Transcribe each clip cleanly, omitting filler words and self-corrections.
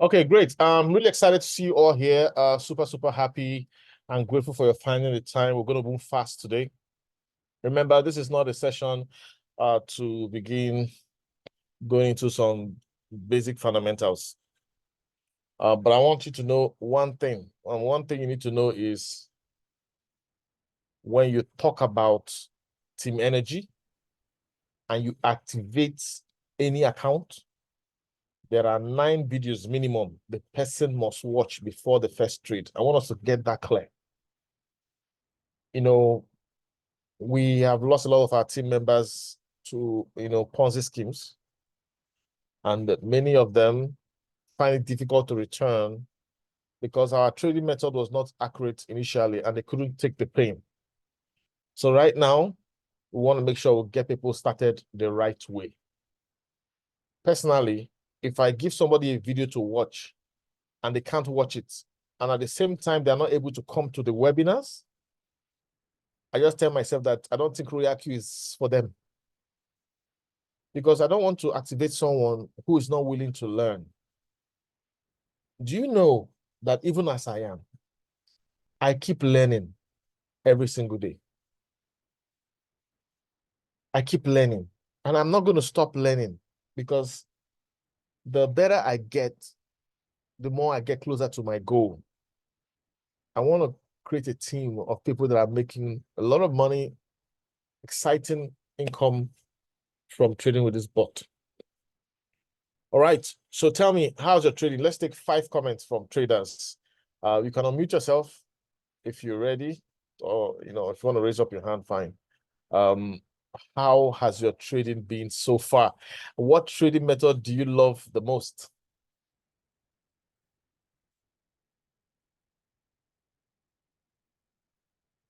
Okay, great. I'm really excited to see you all here. Super happy and grateful for your finding the time. We're going to move fast today. Remember, this is not a session to begin going into some basic fundamentals. But I want you to know one thing. And one thing you need to know is when you talk about team energy and you activate any account, there are 9 videos minimum the person must watch before the first trade. I want us to get that clear. You know, we have lost a lot of our team members to, Ponzi schemes. And many of them find it difficult to return because our trading method was not accurate initially and they couldn't take the pain. So right now, we want to make sure we get people started the right way. Personally, if I give somebody a video to watch and they can't watch it, and at the same time, they're not able to come to the webinars, I just tell myself that I don't think ROYALQ is for them. Because I don't want to activate someone who is not willing to learn. Do you know that even as I am, I keep learning every single day? I keep learning, and I'm not going to stop learning because the better I get, the more I get closer to my goal. I want to create a team of people that are making a lot of money, exciting income from trading with this bot. All right, so tell me, how's your trading? Let's take 5 comments from traders. You can unmute yourself if you're ready, or if you want to raise up your hand, fine. How has your trading been so far? What trading method do you love the most?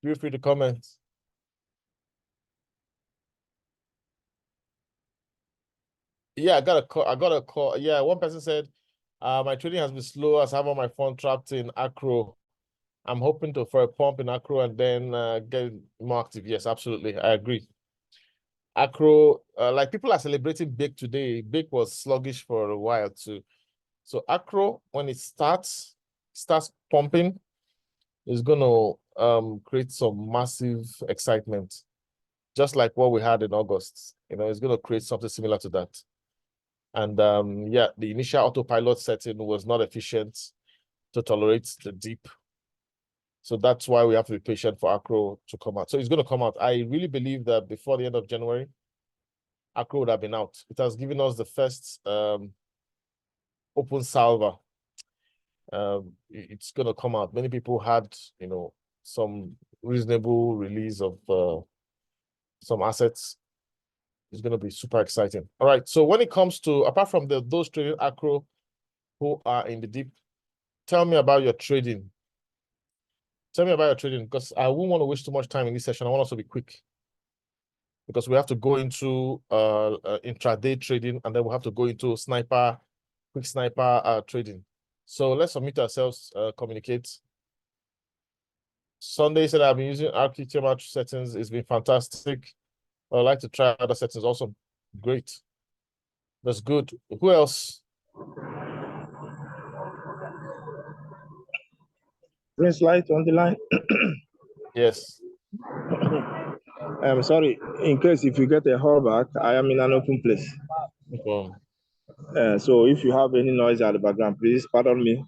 Feel free to comment. Yeah, I got a call. Yeah, one person said, my trading has been slow as I have all my fund trapped in Acro. I'm hoping for a pump in Acro and then get more active. Yes, absolutely. I agree. Acro, like people are celebrating Bake today. Bake was sluggish for a while too. So Acro, when it starts pumping, is going to create some massive excitement, just like what we had in August. It's going to create something similar to that. And yeah, the initial autopilot setting was not efficient to tolerate the dip. So that's why we have to be patient for Acro to come out. So it's going to come out. I really believe that before the end of January, Acro would have been out. It has given us the first open salver. It's going to come out. Many people had, some reasonable release of some assets. It's going to be super exciting. All right. So when it comes to, apart from those trading Acro who are in the deep, tell me about your trading. Tell me about your trading, because I won't want to waste too much time in this session. I want us to be quick, because we have to go into intraday trading, and then we'll have to go into quick sniper trading. So let's submit ourselves, communicate. Sunday said I've been using RQTMR settings. It's been fantastic. I'd like to try other settings. Awesome. Great. That's good. Who else? Prince Light on the line. Yes. I'm sorry, in case if you get a callback, I am in an open place. So if you have any noise at the background, please pardon me.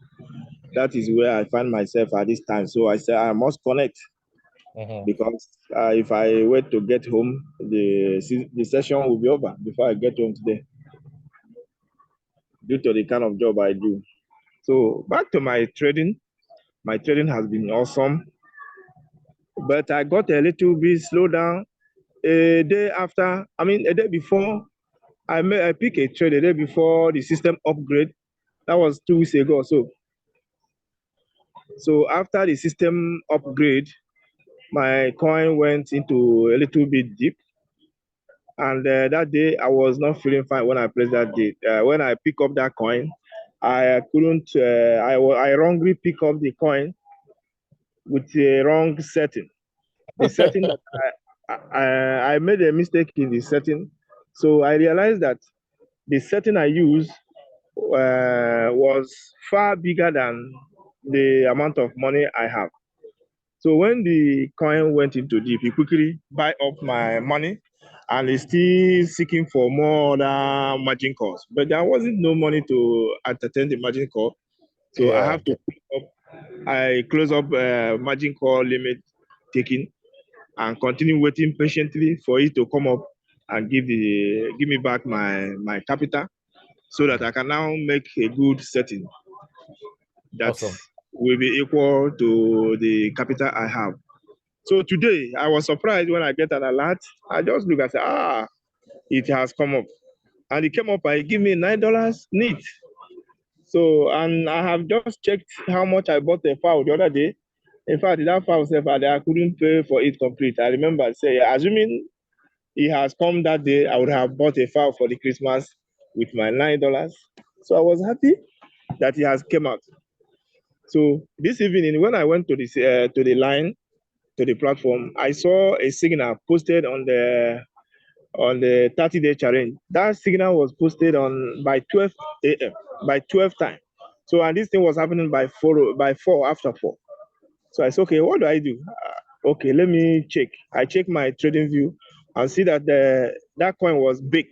That is where I find myself at this time. So I say I must connect, because if I wait to get home, the session will be over before I get home today, due to the kind of job I do. So back to my trading. My trading has been awesome, but I got a little bit slowed down a day before. I picked a trade a day before the system upgrade. That was 2 weeks ago or so. So after the system upgrade, my coin went into a little bit deep. And that day, I was not feeling fine when I placed that date. When I pick up that coin, I couldn't, I wrongly pick up the coin with a wrong setting. The setting that I made a mistake in the setting. So I realized that the setting I used was far bigger than the amount of money I have. So when the coin went into dip, he quickly buy up my money and is still seeking for more margin calls. But there wasn't no money to entertain the margin call. So I have to close up margin call limit taking and continue waiting patiently for it to come up and give me back my capital so that I can now make a good setting that Awesome. will be equal to the capital I have. So today I was surprised when I get an alert. I just look and say, it has come up. And it came up and give me $9 neat. So, and I have just checked how much I bought a fowl the other day. In fact, that fowl I couldn't pay for it complete. I remember say, assuming it has come that day, I would have bought a fowl for the Christmas with my $9. So I was happy that it has come out. So this evening, when I went to the line, to the platform, I saw a signal posted on the 30-day challenge. That signal was posted on by 12 a.m. by 12 time. So and this thing was happening by 4 after 4. So I said, okay, what do I do? Okay, let me check. I check my trading view and see that that coin was big.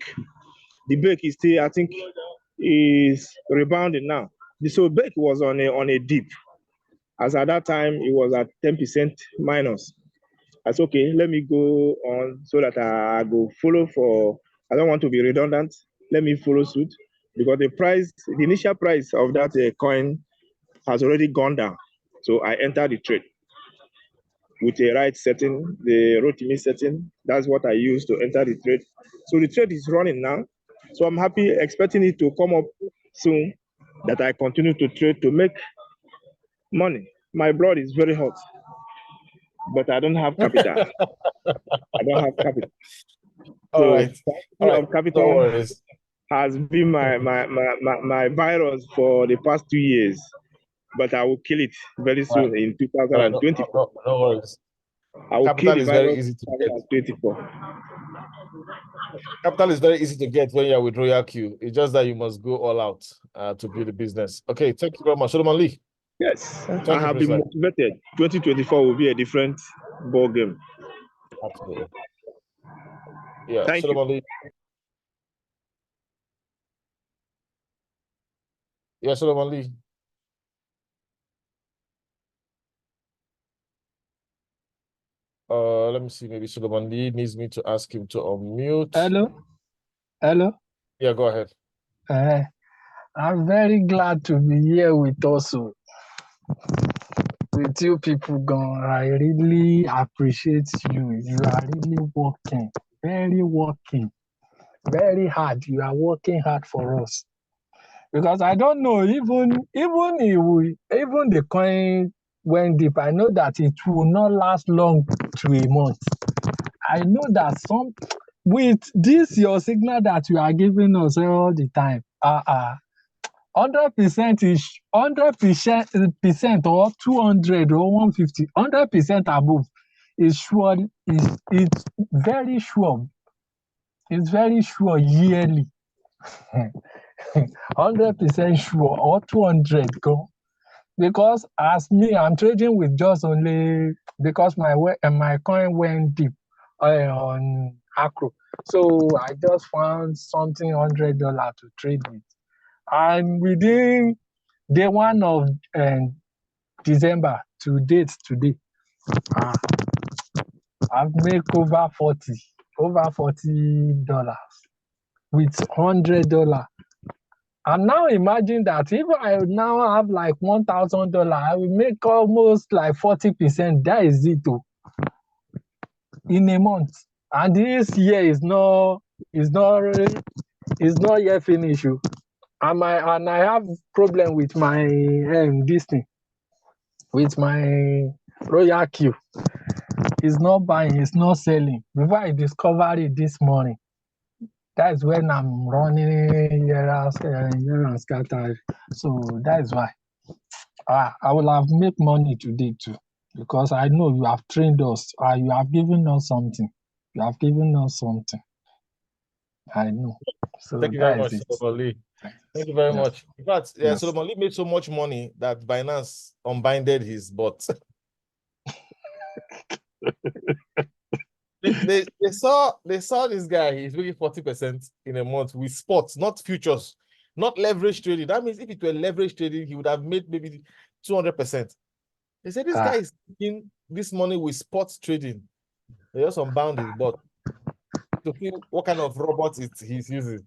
The bake is still, I think, is rebounding now. So bake was on a dip. As at that time, it was at 10% minus. I said, okay, let me go on so that I go follow for, I don't want to be redundant. Let me follow suit because the initial price of that coin has already gone down. So I entered the trade with a right setting, the Rotimi setting. That's what I use to enter the trade. So the trade is running now. So I'm happy, expecting it to come up soon, that I continue to trade to make money. My blood is very hot, but I don't have capital. I don't have capital. All right. All right. Of capital No worries. has been my virus for the past 2 years, but I will kill it very soon in All right. 2024. No worries. I will kill Capital the is very virus easy to in get. 2024. Capital is very easy to get when you're with ROYALQ. It's just that you must go all out to build a business. Okay, thank you very much. Solomon Lee. Yes, I Thank you, have been President. motivated. 2024 will be a different ball game. Absolutely. Yeah, Thank you. Solomon Lee. Yeah, Solomon Lee. Let me see. Maybe Solomon Lee needs me to ask him to unmute. Hello. Yeah, go ahead. I'm very glad to be here with you people. Gone. I really appreciate you. You are really working, very hard. You are working hard for us because I don't know even the coin went deep. I know that it will not last long to a month. I know that with this your signal that you are giving us all the time. 100% is 100% or 200 or 150, 100% above is sure. It's very sure. It's very sure yearly. 100% sure or 200 go. Because as me, I'm trading with just only because my coin went deep on Acro. So I just found something $100 to trade with. And within day 1 of December to date today, I've made over $40 with $100. And now imagine that if I now have like $1,000, I will make almost like 40%. That is it too, in a month. And this year is not yet finished. And I have problem with my this thing, with my ROYALQ. It's not buying, it's not selling. Before I discovered it this morning, that's when I'm running here and scattered. So that's why I will have made money today too, because I know you have trained us. You have given us something. You have given us something. I know. So Thank you very that is much, it. Solomon Lee. Thank you very Yes. much. In fact, Yes. Solomon Lee made so much money that Binance unbinded his bot. they saw this guy, he's making 40% in a month with spots, not futures, not leverage trading. That means if it were leverage trading, he would have made maybe 200%. They said this guy is making this money with sports trading. They just unbound his bot to see what kind of robot he's using.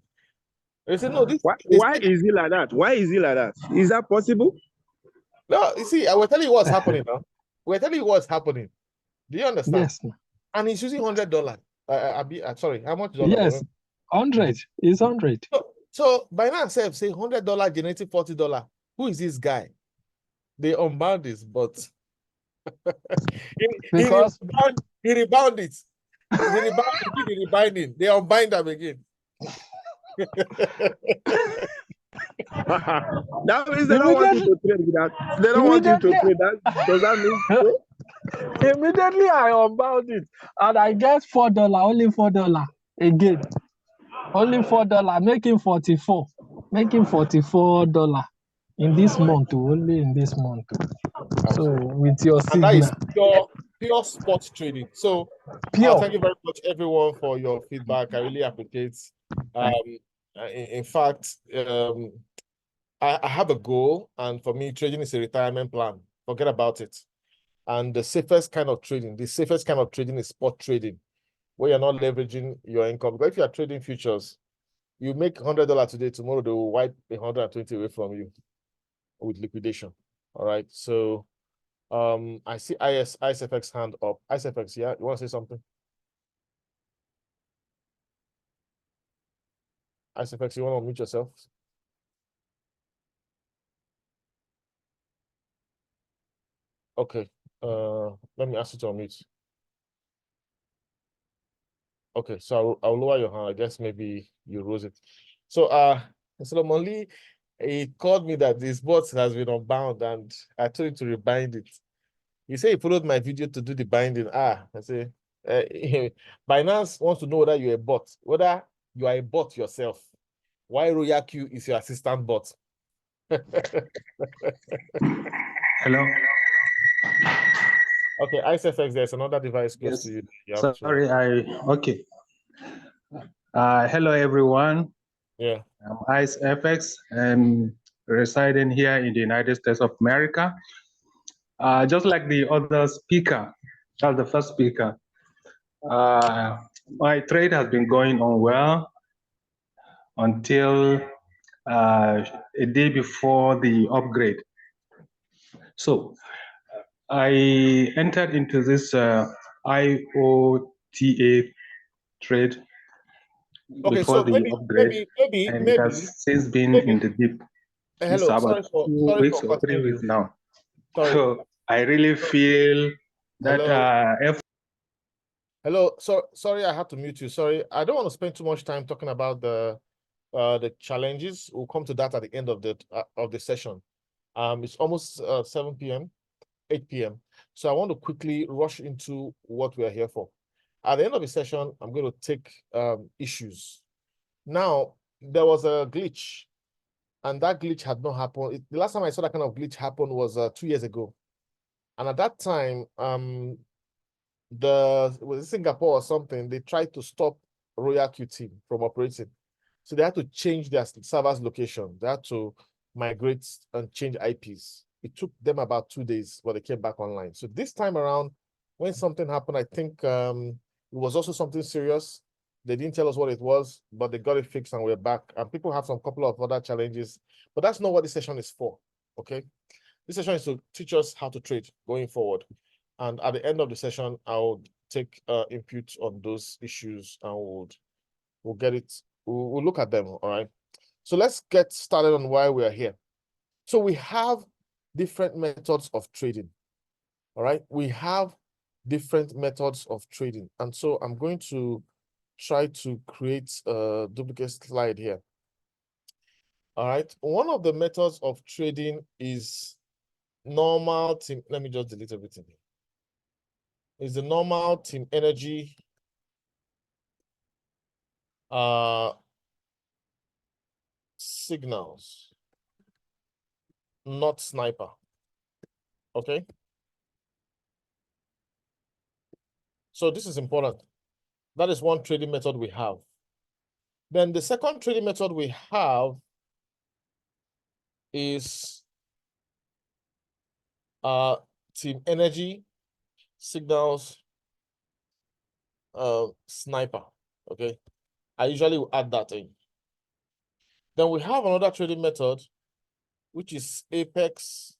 They said, no, this Why is he like that? Why is he like that? Is that possible? no, you see, I will tell you what's happening now. We're telling you what's happening. Do you understand? Yes. And he's using $100. Sorry, how much dollars? Yes. 100 is 100. So by now, say $100 generating $40. Who is this guy? They unbound this, but Because he rebound it. He rebound it, he rebinding. They unbind them again. That means they don't want you to trade with that. They don't want you to trade that. Does that mean so? Immediately I unbound it and I get $4, only $4 again. Only $4, making 44. Making $44 in this month, only in this month. So with your And that is signal. pure sports trading. So Pure. thank you very much, everyone, for your feedback. I really appreciate. In fact, I have a goal, and for me, trading is a retirement plan. Forget about it. And the safest kind of trading is spot trading, where you're not leveraging your income. But if you are trading futures, you make $100 today, tomorrow they will wipe 120 away from you with liquidation. All right. So I see ISFX hand up. ISFX, yeah, you want to say something? ISFX, you want to unmute yourself? Okay. Let me ask you to unmute. Okay, so I'll lower your hand. I guess maybe you rose it. So Solomon Lee, he called me that this bot has been unbound, and I told him to rebind it. He said he followed my video to do the binding. I say, Binance wants to know whether you're a bot, whether you are a bot yourself. Why ROYALQ is your assistant bot? Hello. Okay, ISFX, there's another device close to you. Sorry, okay. Hello, everyone. Yeah. I'm ISFX and residing here in the United States of America. Just like the other speaker, that's the first speaker. My trade has been going on well until a day before the upgrade. So I entered into this IOTA trade before the upgrade, and it has since been in the dip. It's about 2 weeks or 3 weeks now. Sorry. So I really feel that Hello. Sorry, I had to mute you. Sorry, I don't want to spend too much time talking about the challenges. We'll come to that at the end of the session. It's almost 7 p.m., 8 p.m. So I want to quickly rush into what we are here for. At the end of the session, I'm going to take issues. Now, there was a glitch, and that glitch had not happened. The last time I saw that kind of glitch happen was 2 years ago. And at that time, was it Singapore or something, they tried to stop ROYALQ team from operating. So they had to change their server's location. They had to migrate and change IPs. It took them about 2 days, but they came back online. So this time around, when something happened, I think it was also something serious. They didn't tell us what it was, but they got it fixed and we're back. And people have some couple of other challenges, but that's not what this session is for, okay? This session is to teach us how to trade going forward. And at the end of the session, I'll take input on those issues and we'll get it. We'll look at them, all right? So let's get started on why we are here. So we have different methods of trading, all right? We have different methods of trading. And so I'm going to try to create a duplicate slide here. All right, one of the methods of trading is normal team. Let me just delete everything. Is the normal team energy signals, not sniper. Okay. So this is important. That is one trading method we have. Then the second trading method we have is team energy, signals, sniper. Okay. I usually will add that in. Then we have another trading method, which is Apex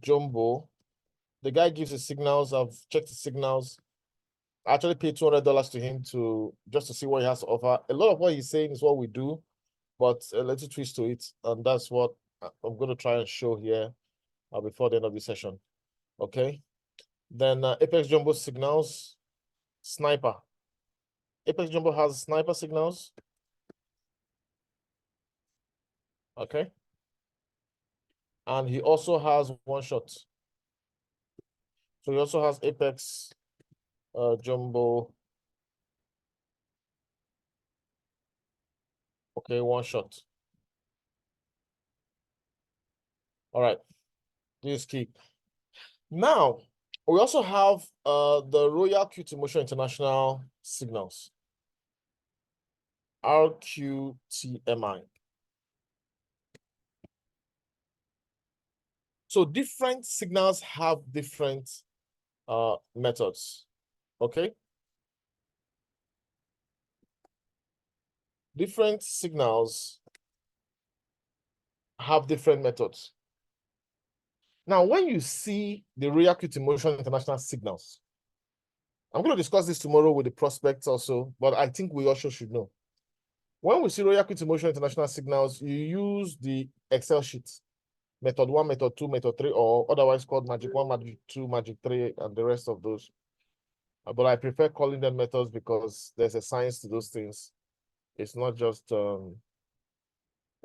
Jumbo. The guy gives the signals. I've checked the signals. I actually paid $200 to him just to see what he has to offer. A lot of what he's saying is what we do, but a little twist to it, and that's what I'm going to try and show here before the end of the session. Okay. Then Apex Jumbo signals, sniper. Apex Jumbo has sniper signals. Okay. And he also has one shot. So he also has Apex Jumbo. Okay, one shot. All right. This keep. Now, we also have the ROYALQ to Motion International signals. RQTMI. So different signals have different methods. Okay. Different signals have different methods. Now, when you see the ROYALQ to Motion International signals, I'm going to discuss this tomorrow with the prospects also, but I think we also should know. When we see ROYALQ to Motion International signals, you use the Excel sheet, method 1, method 2, method 3, or otherwise called magic 1, magic 2, magic 3, and the rest of those. But I prefer calling them methods because there's a science to those things. It's not just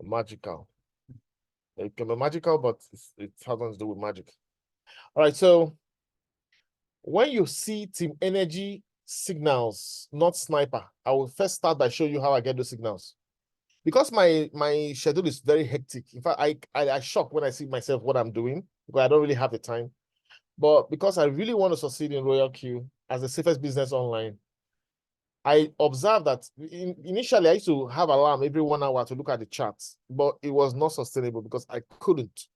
magical. It can be magical, but it has nothing to do with magic. All right, so when you see team energy signals, not sniper, I will first start by showing you how I get those signals. Because my schedule is very hectic. In fact, I shock when I see myself what I'm doing because I don't really have the time. But because I really want to succeed in ROYALQ as the safest business online, I observed that initially I used to have alarm every 1 hour to look at the charts, but it was not sustainable because I couldn't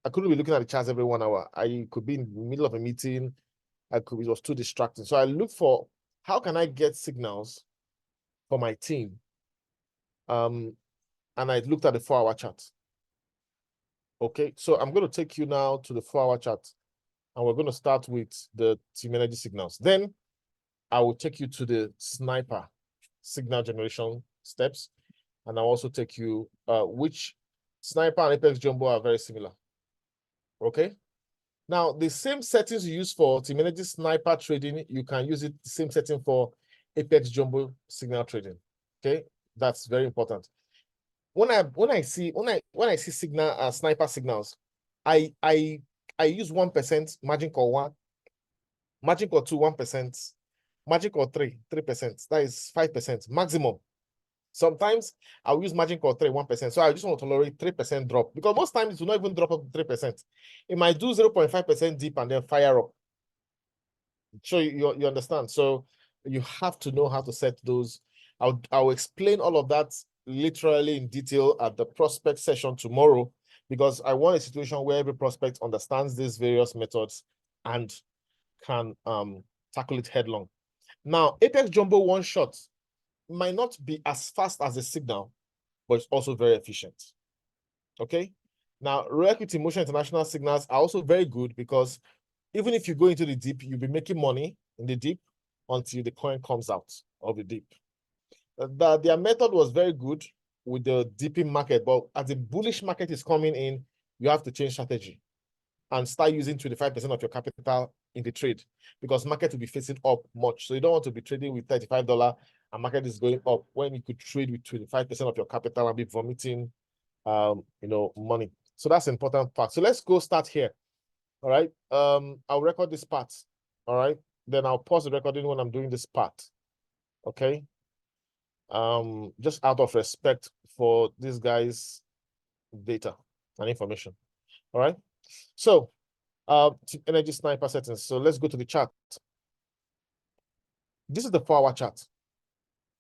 be looking at the charts every 1 hour. I could be in the middle of a meeting. It was too distracting. So I looked for how can I get signals for my team. And I looked at the 4-hour chart. Okay, so I'm going to take you now to the 4-hour chart, and we're going to start with the team energy signals. Then I will take you to the sniper signal generation steps, and I'll also take you which sniper and Apex Jumbo are very similar. Okay. Now, the same settings you use for team energy sniper trading, you can use it the same setting for Apex Jumbo signal trading. Okay, that's very important. When I see signal sniper signals, I use 1% margin call 1, margin call 2 1%, margin call 3 3%. That is 5% maximum. Sometimes I'll use margin call 3 1%. So I just want to tolerate 3% drop because most times it will not even drop up to 3%. It might do 0.5% dip and then fire up. So you understand. So you have to know how to set those. I'll explain all of that literally in detail at the prospect session tomorrow, because I want a situation where every prospect understands these various methods and can tackle it headlong. Now, Apex Jumbo one shot might not be as fast as a signal, but it's also very efficient. Okay. Now, ROYALQ to Motion International signals are also very good because even if you go into the deep, you'll be making money in the deep until the coin comes out of the deep. Their method was very good with the dipping market, but as the bullish market is coming in, you have to change strategy and start using 25% of your capital in the trade because market will be facing up much. So you don't want to be trading with $35 and market is going up when you could trade with 25% of your capital and be vomiting money. So that's an important part. So let's go start here. All right. I'll record this part. All right. Then I'll pause the recording when I'm doing this part. Okay. just out of respect for this guy's data and information. All right. So energy sniper settings. So let's go to the chart. This is the 4-hour chart.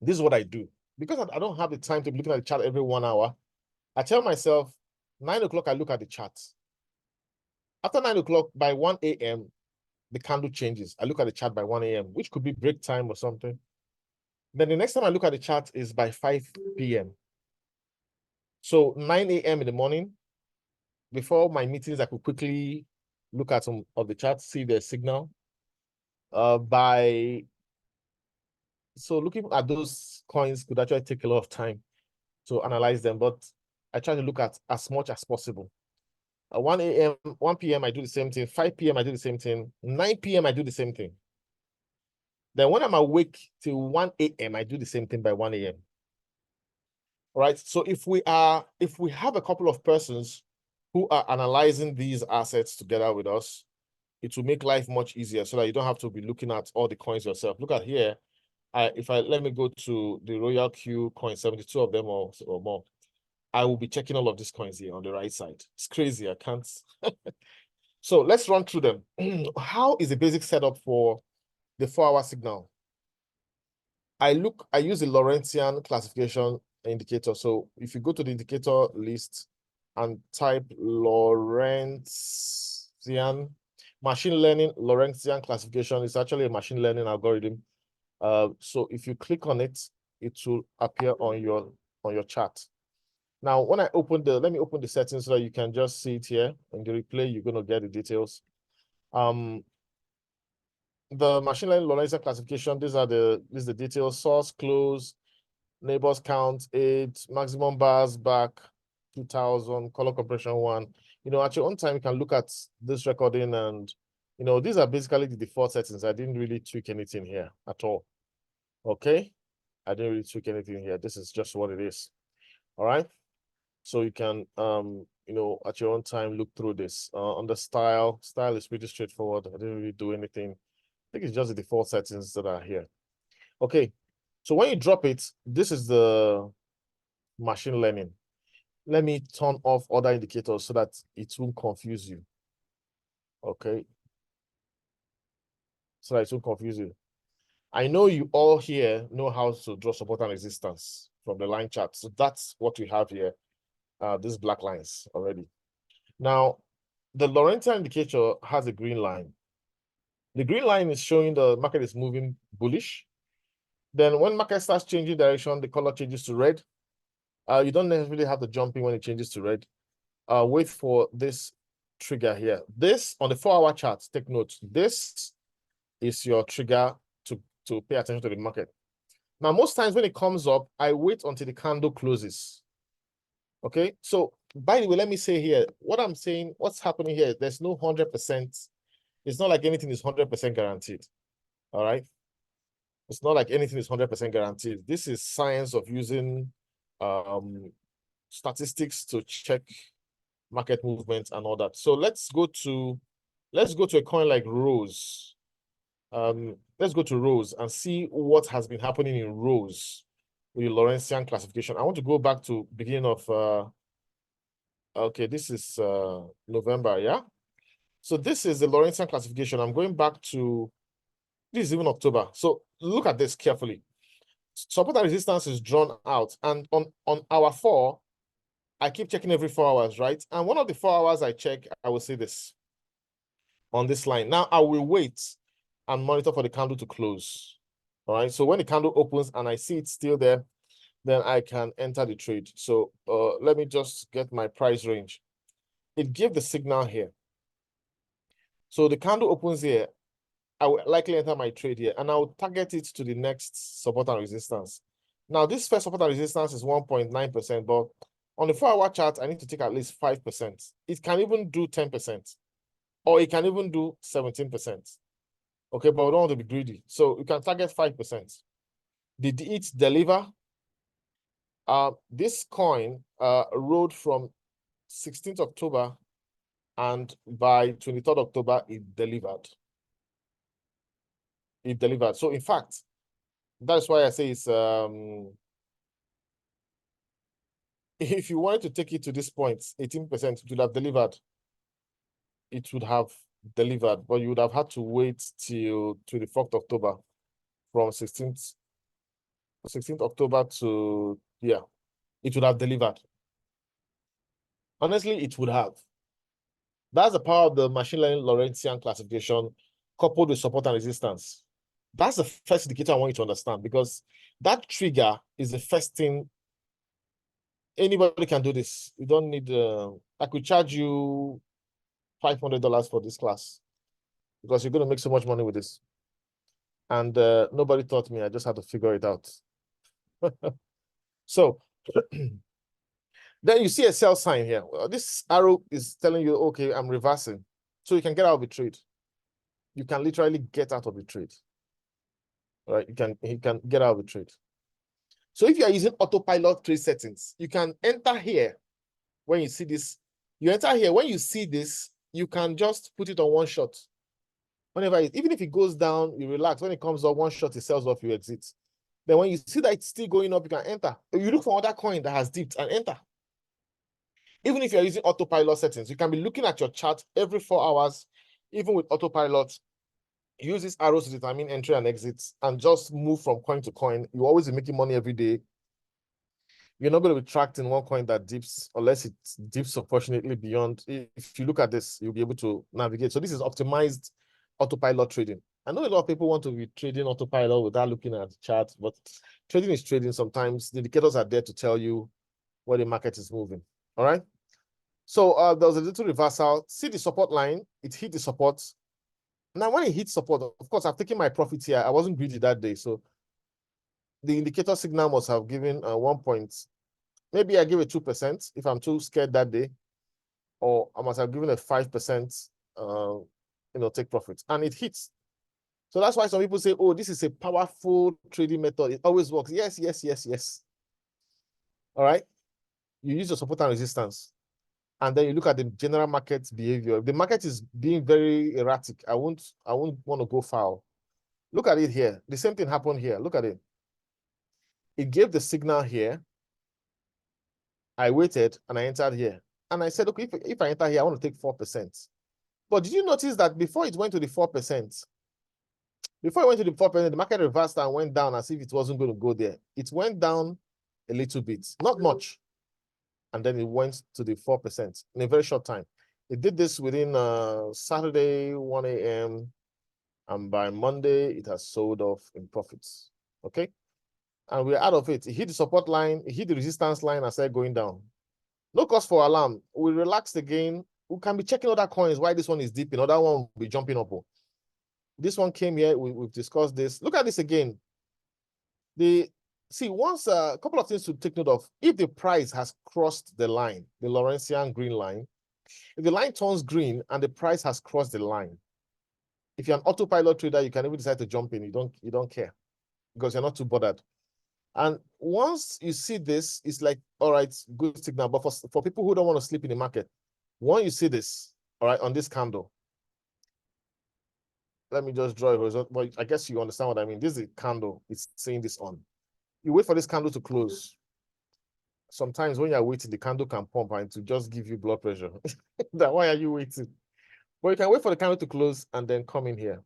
This is what I do. Because I don't have the time to be looking at the chart every 1 hour, I tell myself 9 o'clock, I look at the chart. After 9 o'clock, by 1 a.m., the candle changes. I look at the chart by 1 a.m., which could be break time or something. Then the next time I look at the chart is by 5 p.m. So 9 a.m. in the morning, before my meetings, I could quickly look at some of the charts, see the signal. So looking at those coins could actually take a lot of time to analyze them, but I try to look at as much as possible. 1 a.m., 1 p.m., I do the same thing. 5 p.m., I do the same thing. 9 p.m., I do the same thing. Then when I'm awake till 1 a.m., I do the same thing by 1 a.m. All right. So if we have a couple of persons who are analyzing these assets together with us, it will make life much easier so that you don't have to be looking at all the coins yourself. Look at here. Let me go to the ROYALQ coin, 72 of them or more. I will be checking all of these coins here on the right side. It's crazy. I can't. So let's run through them. How is the basic setup for the 4-hour signal? I use the Lorentzian classification indicator. So if you go to the indicator list and type Lorentzian, machine learning Lorentzian classification is actually a machine learning algorithm. So if you click on it, it will appear on your chart. Now, when I let me open the settings so that you can just see it here. In the replay, you're going to get the details. The machine learning Lorentzian classification, this is the details: source, close, neighbors count, 8, maximum bars back 2000, color compression 1. At your own time, you can look at this recording and, these are basically the default settings. I didn't really tweak anything here at all. Okay. I didn't really tweak anything here. This is just what it is. All right. So you can, at your own time, look through this. On the style is pretty straightforward. I didn't really do anything. I think it's just the default settings that are here. Okay. So when you drop it, this is the machine learning. Let me turn off other indicators so that it won't confuse you. Okay. So that it won't confuse you. I know you all here know how to draw support and resistance from the line chart. So that's what we have here. These black lines already. Now, the Lorentzian indicator has a green line. The green line is showing the market is moving bullish. Then when market starts changing direction, the color changes to red. You don't necessarily have to jump in when it changes to red. Wait for this trigger here. This, on the 4-hour chart, take note, this is your trigger to pay attention to the market. Now, most times when it comes up, I wait until the candle closes. Okay, so by the way, let me say here, what I'm saying, what's happening here, there's no 100%. It's not like anything is 100% guaranteed. All right. It's not like anything is 100% guaranteed. This is science of using statistics to check market movement and all that. So let's go to a coin like Rose. Let's go to Rose and see what has been happening in Rose with the Lorentzian classification. I want to go back to beginning of okay, this is November, yeah? So this is the Lorentzian classification. I'm going back to, this is even October. So look at this carefully. Support and resistance is drawn out. And on hour 4, I keep checking every 4 hours, right? And one of the 4 hours I check, I will see this on this line. Now I will wait and monitor for the candle to close. All right. So when the candle opens and I see it's still there, then I can enter the trade. So let me just get my price range. It gave the signal here. So the candle opens here. I will likely enter my trade here and I'll target it to the next support and resistance. Now, this first support and resistance is 1.9%, but on the 4-hour chart, I need to take at least 5%. It can even do 10%, or it can even do 17%. Okay, but we don't want to be greedy. So you can target 5%. Did it deliver? This coin rode from 16th October, and by 23rd October, it delivered. It delivered. So in fact, that's why I say it's if you wanted to take it to this point, 18%, it would have delivered. It would have delivered, but you would have had to wait till 24th October from 16th October to, yeah, it would have delivered. Honestly, it would have. That's the power of the machine learning Lorentzian classification coupled with support and resistance. That's the first indicator I want you to understand, because that trigger is the first thing. Anybody can do this. You don't need, I could charge you $500 for this class because you're going to make so much money with this. And nobody taught me. I just had to figure it out. So then you see a sell sign here. Well, this arrow is telling you, okay, I'm reversing. So you can get out of the trade. You can literally get out of the trade. All right, you can get out of the trade. So if you are using autopilot trade settings, you can enter here when you see this. You enter here. When you see this, you can just put it on one shot. Whenever, even if it goes down, you relax. When it comes up, one shot, it sells off, you exit. Then when you see that it's still going up, you can enter. You look for another coin that has dipped and enter. Even if you're using autopilot settings, you can be looking at your chart every 4 hours, even with autopilot. Use these arrows to determine entry and exits and just move from coin to coin. You always be making money every day. You're not going to be tracked in one coin that dips unless it dips proportionately beyond. If you look at this, you'll be able to navigate. So this is optimized autopilot trading. I know a lot of people want to be trading autopilot without looking at the chart, but trading is trading. Sometimes the indicators are there to tell you where the market is moving. All right. So there was a little reversal. See the support line. It hit the support. Now, when it hits support, of course, I've taken my profit here. I wasn't greedy that day. So the indicator signal must have given 1 point. Maybe I give it 2% if I'm too scared that day. Or I must have given a 5%, take profit. And it hits. So that's why some people say, oh, this is a powerful trading method. It always works. Yes, yes, yes, yes. All right. You use the support and resistance. And then you look at the general market behavior. The market is being very erratic. I won't want to go foul. Look at it here. The same thing happened here. Look at it. It gave the signal here. I waited and I entered here. And I said, okay, if I enter here, I want to take 4%. But did you notice that before it went to the 4%, before it went to the 4%, the market reversed and went down as if it wasn't going to go there. It went down a little bit, not much. And then it went to the 4% in a very short time. It did this within Saturday, 1 a.m. And by Monday, it has sold off in profits. Okay? And we're out of it. It hit the support line, it hit the resistance line and started going down. No cause for alarm. We relaxed again. We can be checking other coins. Why this one is dipping, other one will be jumping up. This one came here. We've discussed this. Look at this again. Once a couple of things to take note of. If the price has crossed the line, the Lorentzian green line, if the line turns green and the price has crossed the line, if you're an autopilot trader, you can even decide to jump in. You don't care because you're not too bothered. And once you see this, it's like, all right, good signal. But for people who don't want to sleep in the market, once you see this, all right, on this candle, let me just draw a horizontal. But I guess you understand what I mean. This is a candle. It's saying this on. You wait for this candle to close. Sometimes when you're waiting, the candle can pump and to just give you blood pressure. Why are you waiting? But you can wait for the candle to close and then come in here.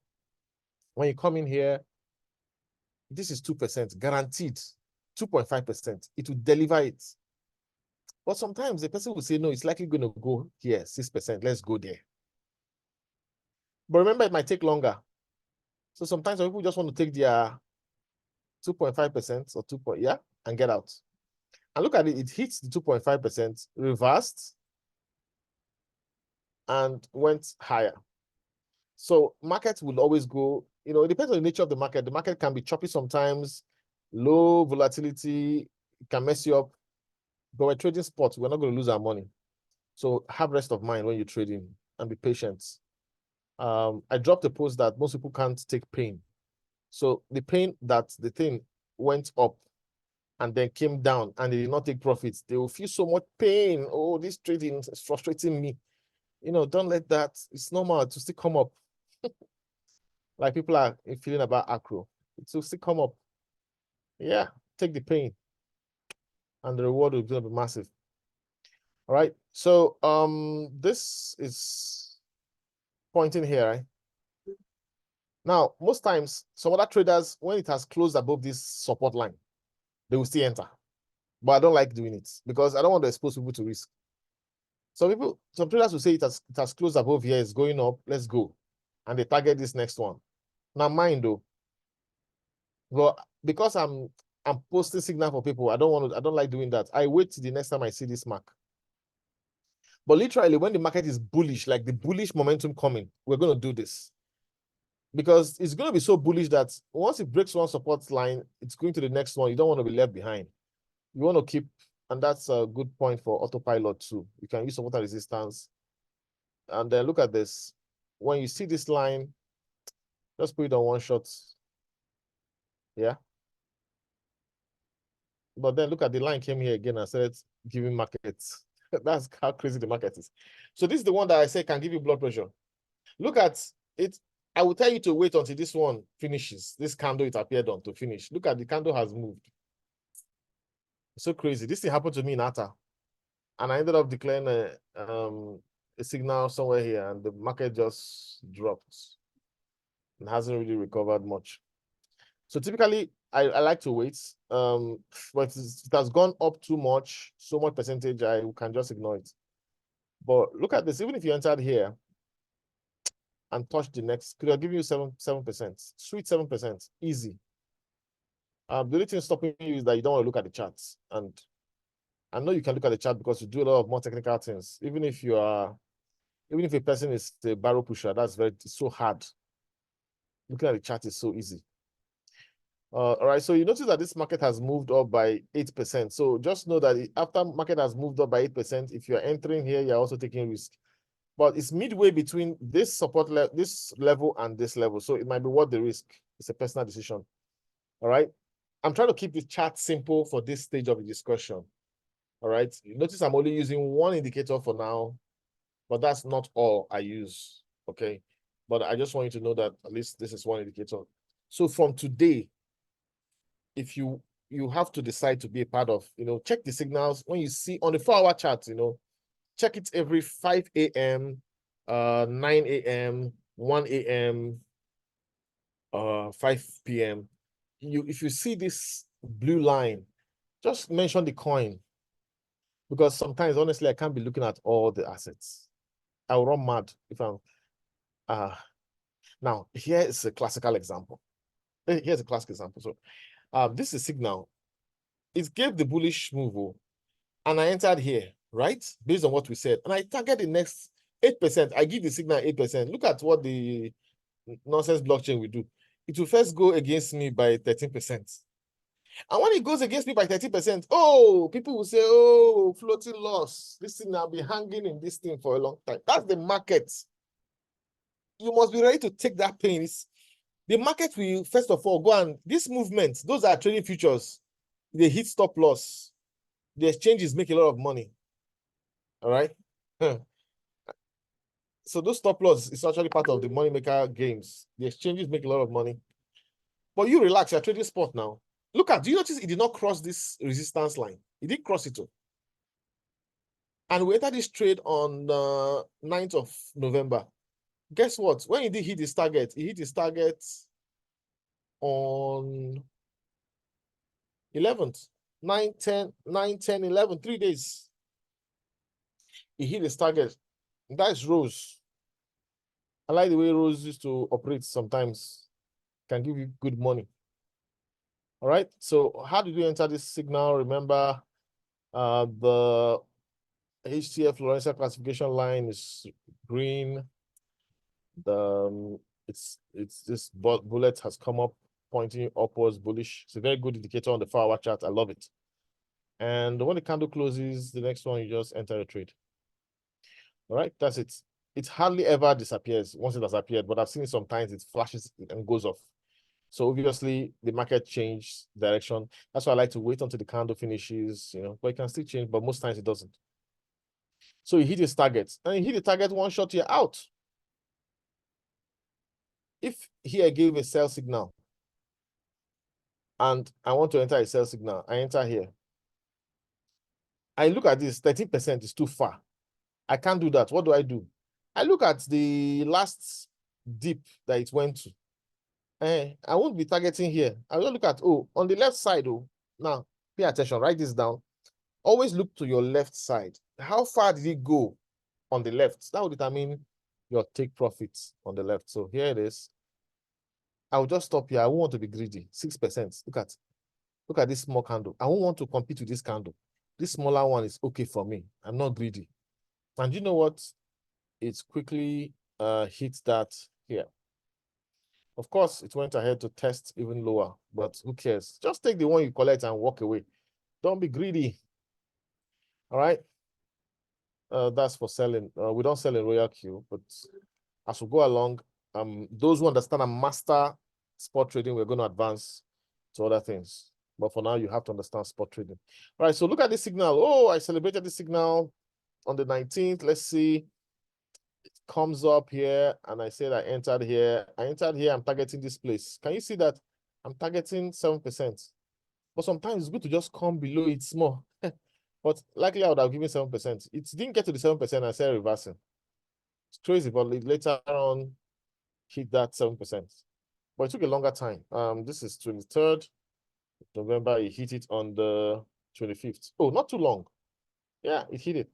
When you come in here, this is 2%, guaranteed 2.5%. It will deliver it. But sometimes the person will say, no, it's likely going to go here, 6%. Let's go there. But remember, it might take longer. So sometimes people just want to take their 2.5% or 2. Yeah, and get out. And look at it, it hits the 2.5%, reversed, and went higher. So markets will always go, it depends on the nature of the market. The market can be choppy sometimes, low volatility, it can mess you up. But we're trading spots, we're not going to lose our money. So have rest of mind when you're trading and be patient. I dropped a post that most people can't take pain. So the pain that the thing went up and then came down and they did not take profits, they will feel so much pain. Oh, this trading is frustrating me. Don't let that. It's normal to still come up. Like people are feeling about acro. It will still come up. Yeah, take the pain. And the reward will be massive. All right. So this is pointing here, right? Now, most times, some other traders, when it has closed above this support line, they will still enter. But I don't like doing it because I don't want to expose people to risk. Some traders will say it has closed above here, it's going up, let's go. And they target this next one. Now mine though. Well, because I'm posting signal for people, I don't like doing that. I wait till the next time I see this mark. But literally, when the market is bullish, like the bullish momentum coming, we're going to do this. Because it's going to be so bullish that once it breaks one support line, it's going to the next one. You don't want to be left behind. You want to keep, and that's a good point for autopilot too. You can use support and resistance. And then look at this. When you see this line, just put it on one shot. Yeah. But then look at the line came here again and started giving markets. That's how crazy the market is. So this is the one that I say can give you blood pressure. Look at it. I will tell you to wait until this one finishes. This candle it appeared on to finish. Look at the candle has moved. It's so crazy. This thing happened to me in ATA. And I ended up declaring a signal somewhere here and the market just dropped and hasn't really recovered much. So typically, I like to wait, but it has gone up too much, so much percentage, I can just ignore it. But look at this, even if you entered here and touched the next, could I give you 7%? Sweet 7%, easy. The only thing stopping you is that you don't want to look at the charts. And I know you can look at the chart because you do a lot of more technical things. Even if a person is a barrel pusher, it's so hard. Looking at the chart is so easy. All right, so you notice that this market has moved up by 8%. So just know that after market has moved up by 8%, if you're entering here, you're also taking risk. But it's midway between this support this level and this level. So it might be worth the risk. It's a personal decision. All right. I'm trying to keep the chart simple for this stage of the discussion. All right. You notice I'm only using one indicator for now, but that's not all I use. Okay. But I just want you to know that at least this is one indicator. So from today, if you have to decide to be a part of, check the signals when you see on the 4-hour chart, check it every 5 a.m., 9 a.m., 1 a.m., 5 p.m. If you see this blue line, just mention the coin. Because sometimes, honestly, I can't be looking at all the assets. I'll run mad if I'm now here is a classical example. Here's a classic example. So this is signal. It gave the bullish move, and I entered here, right? Based on what we said. And I target the next 8%. I give the signal 8%. Look at what the nonsense blockchain will do. It will first go against me by 13%. And when it goes against me by 30%, people will say, oh, floating loss. This thing I'll be hanging in this thing for a long time. That's the market. You must be ready to take that pain. The market will, first of all, go and this movement, those are trading futures. They hit stop loss. The exchanges make a lot of money. All right. So those stop loss is actually part of the money maker games. The exchanges make a lot of money. But you relax, you're trading spot now. Look at, do you notice it did not cross this resistance line? It didn't cross it too. And we entered this trade on the 9th of November. Guess what? When he did hit his target, he hit his target on 11th, 9, 10, 11, 3 days. He hit his target. That's Rose. I like the way Rose used to operate sometimes. Can give you good money. All right. So how did we enter this signal? Remember, the HTF Lorentz classification line is green. It's this bullet has come up pointing upwards, bullish. It's a very good indicator on the 4-hour chart. I love it. And when the candle closes, the next one you just enter a trade. All right, that's it. It hardly ever disappears once it has appeared, but I've seen it sometimes. It flashes and goes off. So obviously the market changed direction. That's why I like to wait until the candle finishes, but it can still change, but most times it doesn't. So you hit his target, and you hit the target one shot, you're out. If here I gave a sell signal, and I want to enter a sell signal, I enter here. I look at this, 13% is too far. I can't do that. What do? I look at the last dip that it went to. I won't be targeting here. I will look at, on the left side, now pay attention, write this down. Always look to your left side. How far did it go on the left? That will determine your take profits on the left. So here it is. I will just stop here. I won't want to be greedy. 6%. Look at this small candle. I won't want to compete with this candle. This smaller one is okay for me. I'm not greedy. And you know what? It's quickly hit that here. Of course, it went ahead to test even lower, but who cares? Just take the one you collect and walk away. Don't be greedy. All right. That's for selling. We don't sell in ROYALQ, but as we go along, those who understand and master spot trading, we're going to advance to other things. But for now, you have to understand spot trading. All right, so look at this signal. Oh, I celebrated this signal on the 19th. Let's see. It comes up here, and I said I entered here. I'm targeting this place. Can you see that? I'm targeting 7%. But sometimes it's good to just come below it small. But likely I would have given 7%. It didn't get to the 7%. I said reversing. It's crazy, but later on hit that 7%. But it took a longer time. This is 23rd November. It hit it on the 25th. Oh, not too long. Yeah, it hit it.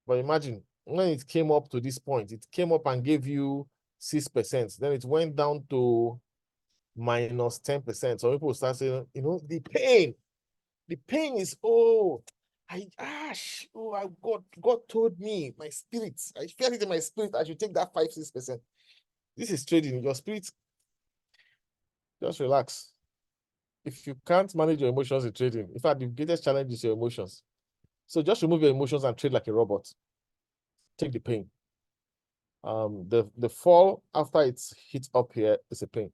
But imagine when it came up to this point, it came up and gave you 6%. Then it went down to minus 10%. So people start saying, the pain. The pain is, God told me, my spirit, I felt it in my spirit, I should take that 5-6%. This is trading. Your spirit, just relax. If you can't manage your emotions in trading, in fact, the greatest challenge is your emotions. So just remove your emotions and trade like a robot. Take the pain. The fall after it's hit up here is a pain.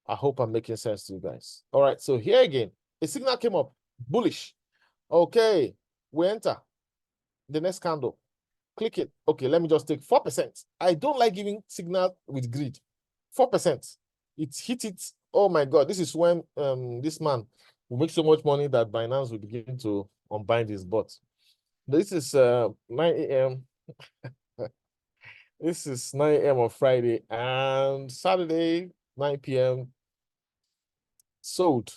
I hope I'm making sense to you guys. All right, so here again, a signal came up, bullish. Okay, we enter the next candle. Click it. Okay, let me just take 4%. I don't like giving signal with greed. 4%. It hit it. Oh my God, this is when this man will make so much money that Binance will begin to unbind his bot. This is 9 a.m. This is 9 a.m. on Friday, and Saturday, 9 p.m. sold.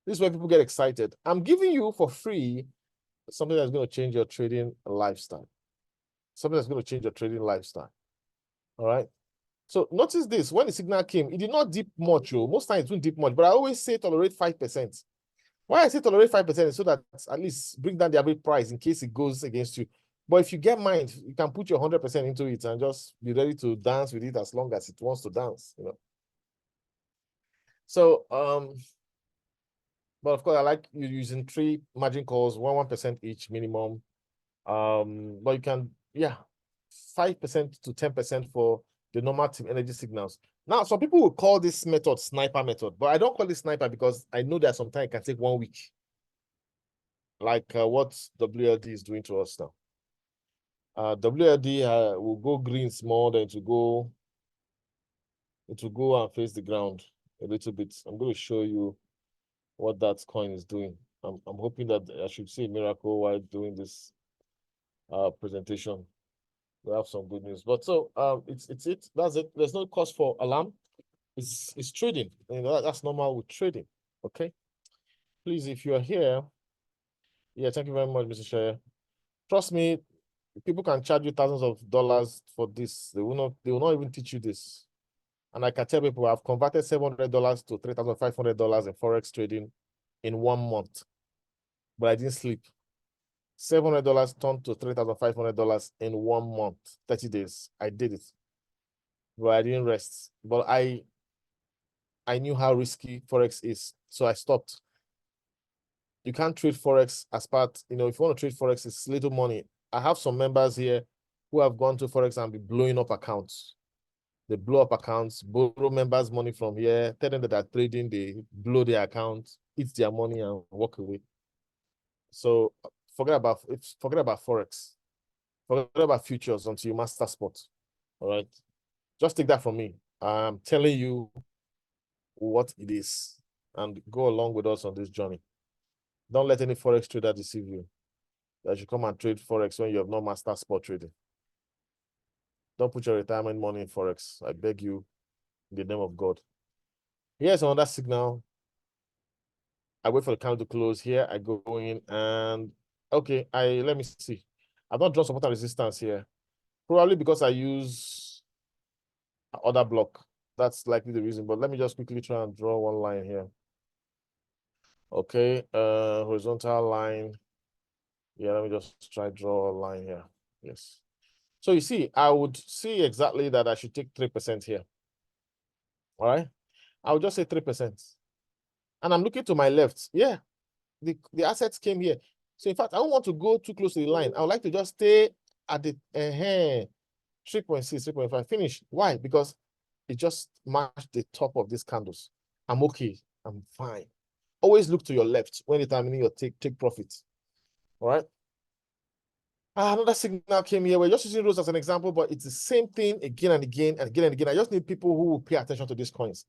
This is where people get excited. I'm giving you for free something that's going to change your trading lifestyle. Something that's going to change your trading lifestyle. All right. So notice this. When the signal came, it did not dip much. Most times it won't dip much, but I always say tolerate 5%. Why I say tolerate 5% is so that at least bring down the average price in case it goes against you. But if you get mind, you can put your 100% into it and just be ready to dance with it as long as it wants to dance, So, but of course, I like you using 3 margin calls, 1% each minimum. But you can, 5% to 10% for the normal team energy signals. Now, some people will call this method sniper method, but I don't call it sniper because I know that sometimes it can take 1 week. Like what WLD is doing to us now. WLD will go green small, then it will go and face the ground a little bit. I'm going to show you what that coin is doing. I'm hoping that I should see a miracle while doing this presentation. We have some good news. But so it's it. That's it. There's no cause for alarm. It's trading. That's normal with trading. Okay. Please, if you are here, thank you very much, Mr. Shaya. Trust me, people can charge you thousands of dollars for this. They will not even teach you this. And I can tell people I've converted $700 to $3,500 in Forex trading in 1 month. But I didn't sleep. $700 turned to $3,500 in 1 month, 30 days. I did it. But I didn't rest. But I knew how risky Forex is. So I stopped. You can't trade Forex as part, if you want to trade Forex, it's little money. I have some members here who have gone to Forex and be blowing up accounts. They blow up accounts, borrow members' money from here, tell them that they're trading, they blow their accounts, eat their money, and walk away. So forget about Forex. Forget about futures until you master spot. All right. Just take that from me. I'm telling you what it is and go along with us on this journey. Don't let any Forex trader deceive you. that you come and trade Forex when you have not mastered spot trading. Don't put your retirement money in Forex. I beg you, in the name of God. Here's another signal. I wait for the candle to close here. I go in and okay, let me see. I've not drawn support and resistance here. Probably because I use other block. That's likely the reason. But let me just quickly try and draw one line here. Okay, horizontal line. Yeah, let me just try draw a line here. Yes. So you see, I would see exactly that I should take 3% here. All right. I would just say 3%. And I'm looking to my left. Yeah, the assets came here. So in fact, I don't want to go too close to the line. I would like to just stay at the 3.6, 3.5, finish. Why? Because it just matched the top of these candles. I'm okay. I'm fine. Always look to your left when determining your take profit. All right. Another signal came here. We're just using those as an example, but it's the same thing again and again and again and again. I just need people who will pay attention to these coins.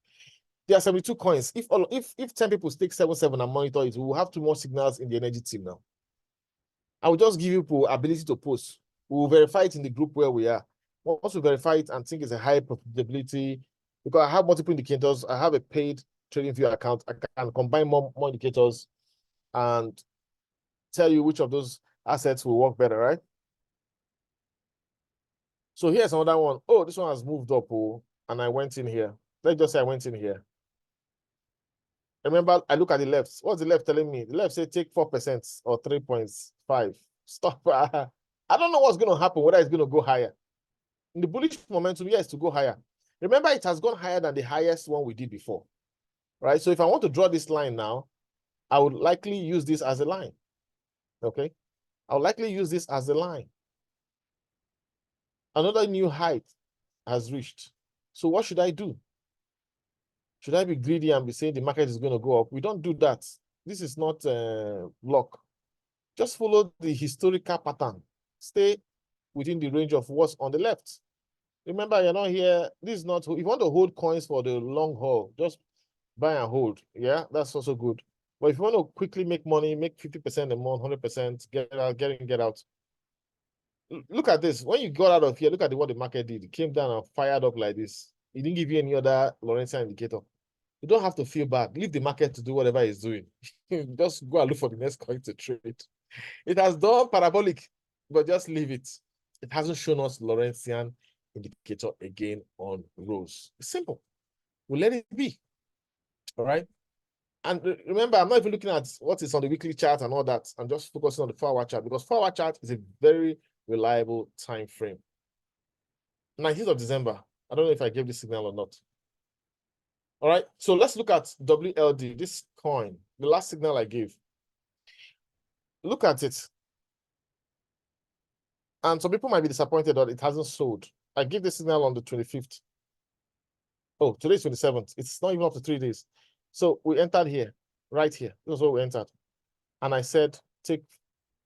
There are 72 coins. If 10 people stake 7 and monitor it, we will have 2 more signals in the energy team now. I will just give you people ability to post. We will verify it in the group where we are. Once we verify it and think it's a high profitability, because I have multiple indicators, I have a paid trading view account. I can combine more indicators and tell you which of those assets will work better, right? So here's another one. Oh, this one has moved up, and I went in here. Let's just say I went in here. Remember, I look at the left. What's the left telling me? The left said take 4% or 3.5. Stop. I don't know what's going to happen, whether it's going to go higher. In the bullish momentum, yes, to go higher. Remember, it has gone higher than the highest one we did before, right? So if I want to draw this line now, I would likely use this as a line, okay? I would likely use this as a line. Another new height has reached. So what should I do? Should I be greedy and be saying the market is going to go up? We don't do that. This is not luck. Just follow the historical pattern. Stay within the range of what's on the left. Remember, you're not here. This is not, if you want to hold coins for the long haul, just buy and hold. Yeah, that's also good. But if you want to quickly make money, make 50% a month, 100%, get out, get out. Look at this. When you got out of here, look at what the market did. It came down and fired up like this. It didn't give you any other Lorentzian indicator. You don't have to feel bad. Leave the market to do whatever it's doing. Just go and look for the next coin to trade. It has done parabolic, but just leave it. It hasn't shown us Lorentzian indicator again on Rose. It's simple. We'll let it be. All right. And remember, I'm not even looking at what is on the weekly chart and all that. I'm just focusing on the 4-hour chart because 4-hour chart is a very reliable time frame. 19th of December. I don't know if I gave this signal or not. All right. So let's look at WLD, this coin, the last signal I gave. Look at it. And some people might be disappointed that it hasn't sold. I gave the signal on the 25th. Oh, today's 27th. It's not even up to 3 days. So we entered here, right here. This is where we entered. And I said, take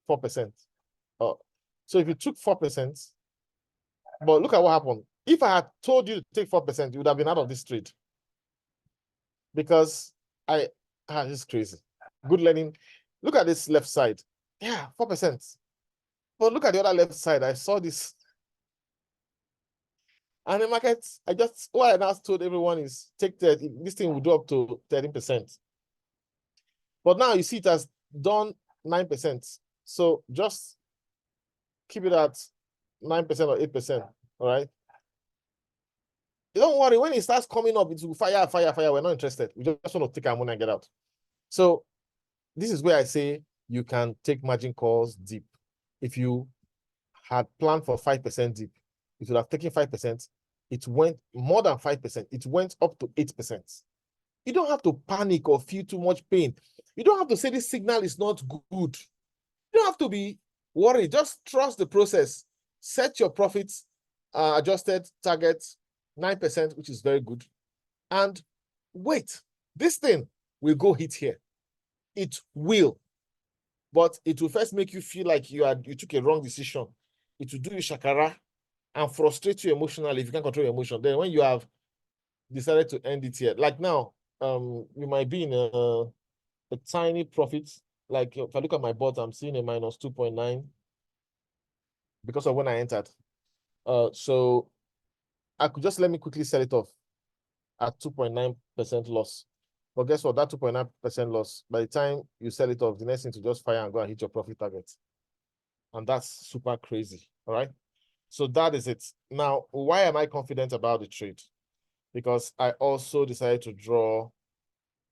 4%. So if you took 4%, but look at what happened. If I had told you to take 4%, you would have been out of this trade. Because this is crazy. Good learning. Look at this left side. Yeah, 4%. But look at the other left side. I saw this. And the market, what I now told everyone is take this thing will do up to 13%. But now you see it has done 9%. So just keep it at 9% or 8%. All right. Don't worry, when it starts coming up, it will fire. We're not interested. We just want to take our money and get out. So this is where I say you can take margin calls deep. If you had planned for 5% deep, it would have taken 5%. It went more than 5%. It went up to 8%. You don't have to panic or feel too much pain. You don't have to say this signal is not good. You don't have to be worried. Just trust the process. Set your profits, adjusted target 9%, which is very good. And wait, this thing will go hit here. It will. But it will first make you feel like you took a wrong decision. It will do you shakara and frustrate you emotionally if you can't control your emotion. Then when you have decided to end it here, like now, you might be in a tiny profit like if I look at my bot, I'm seeing a minus 2.9 because of when I entered. So I could just let me quickly sell it off at 2.9% loss. But guess what? That 2.9% loss, by the time you sell it off, the next thing to just fire and go and hit your profit target. And that's super crazy. All right. So that is it. Now, why am I confident about the trade? Because I also decided to draw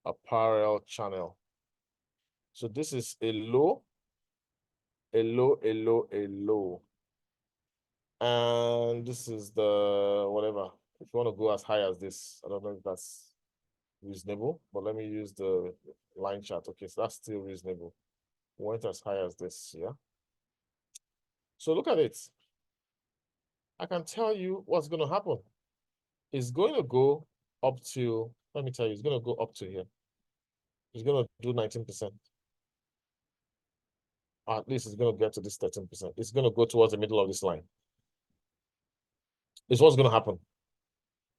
a parallel channel. So this is a low, a low, a low, a low. And this is the whatever. If you want to go as high as this, I don't know if that's reasonable, but let me use the line chart. Okay, so that's still reasonable. Went as high as this, yeah. So look at it. I can tell you what's going to happen. It's going to go up to, let me tell you, it's going to go up to here. It's going to do 19%. At least it's going to get to this 13%. It's going to go towards the middle of this line. It's what's going to happen.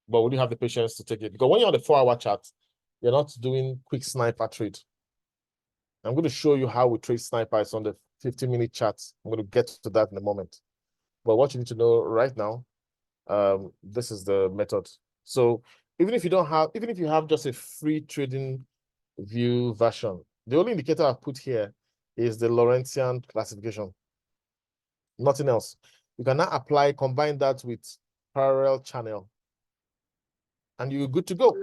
But will you have the patience to take it? Because when you're on the 4-hour chart, you're not doing quick sniper trade. I'm going to show you how we trade snipers on the 15-minute chart. I'm going to get to that in a moment. But what you need to know right now, this is the method. So even if you have just a free trading view version, the only indicator I've put here is the Lorentzian classification. Nothing else. You can now combine that with parallel channel, and you're good to go.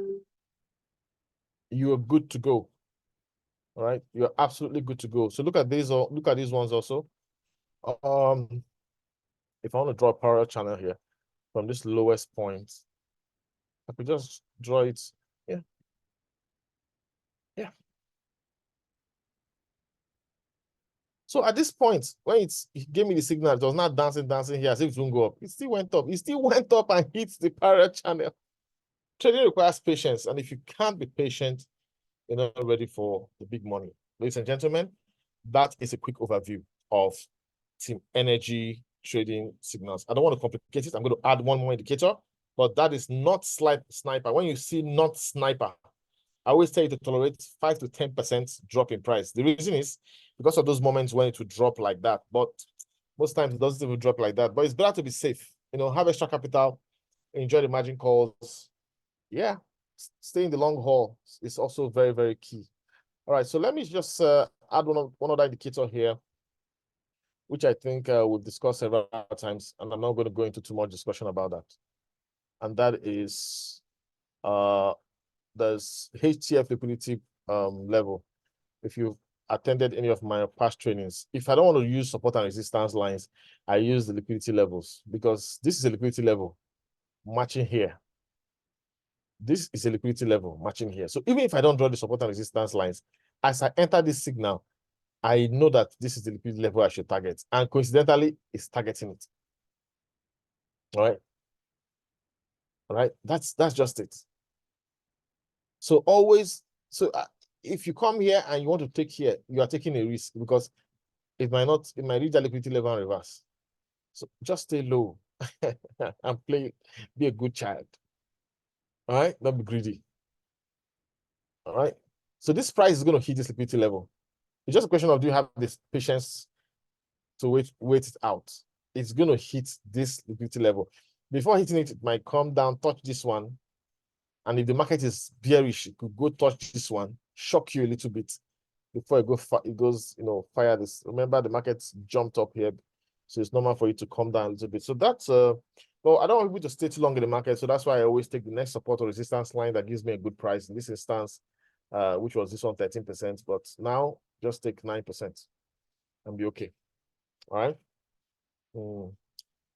You are good to go. All right, you're absolutely good to go. So look at these ones also. If I want to draw a parallel channel here from this lowest point, I could just draw it. Yeah. So at this point, when it gave me the signal, it was not dancing here as if it won't go up. It still went up. It still went up and hit the parallel channel. Trading requires patience, and if you can't be patient, you're not ready for the big money. Ladies and gentlemen, that is a quick overview of Team Energy trading signals. I don't want to complicate it. I'm going to add one more indicator, but that is not sniper. When you see not sniper, I always tell you to tolerate 5 to 10% drop in price. The reason is because of those moments when it will drop like that. But most times it doesn't even drop like that. But it's better to be safe. Have extra capital, enjoy the margin calls. Yeah, stay in the long haul is also very, very key. All right, so let me just add one other indicator here, which I think we've discussed several times, and I'm not going to go into too much discussion about that. And that is there's HTF liquidity level. If you've attended any of my past trainings, if I don't want to use support and resistance lines, I use the liquidity levels, because this is a liquidity level matching here. This is a liquidity level matching here. So even if I don't draw the support and resistance lines, as I enter this signal, I know that this is the liquidity level I should target. And coincidentally, it's targeting it. All right. All right. That's just it. So always, if you come here and you want to take here, you are taking a risk, because it might reach the liquidity level and reverse. So just stay low and be a good child. All right, don't be greedy. All right. So this price is going to hit this liquidity level. It's just a question of, do you have this patience to wait it out? It's going to hit this liquidity level. Before hitting it, it might come down, touch this one. And if the market is bearish, it could go touch this one, shock you a little bit before it goes, fire this. Remember, the market's jumped up here, so it's normal for you to come down a little bit. So that's well, I don't want people to stay too long in the market, so that's why I always take the next support or resistance line that gives me a good price. In this instance, which was this one, 13%, but now just take 9% and be okay. All right.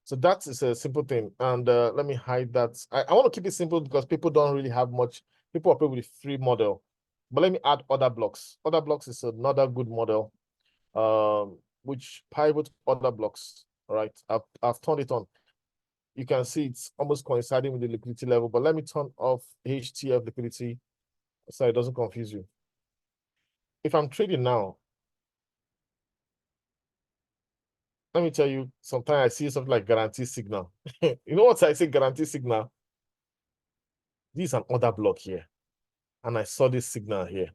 So that is a simple thing. And let me hide that. I want to keep it simple because people don't really have much. People operate with a free model. But let me add order blocks. Order blocks is another good model, which pivot order blocks. All right. I've turned it on. You can see it's almost coinciding with the liquidity level. But let me turn off HTF liquidity so it doesn't confuse you. If I'm trading now, let me tell you, sometimes I see something like guarantee signal. You know what I say, guarantee signal? This is an order block here. And I saw this signal here.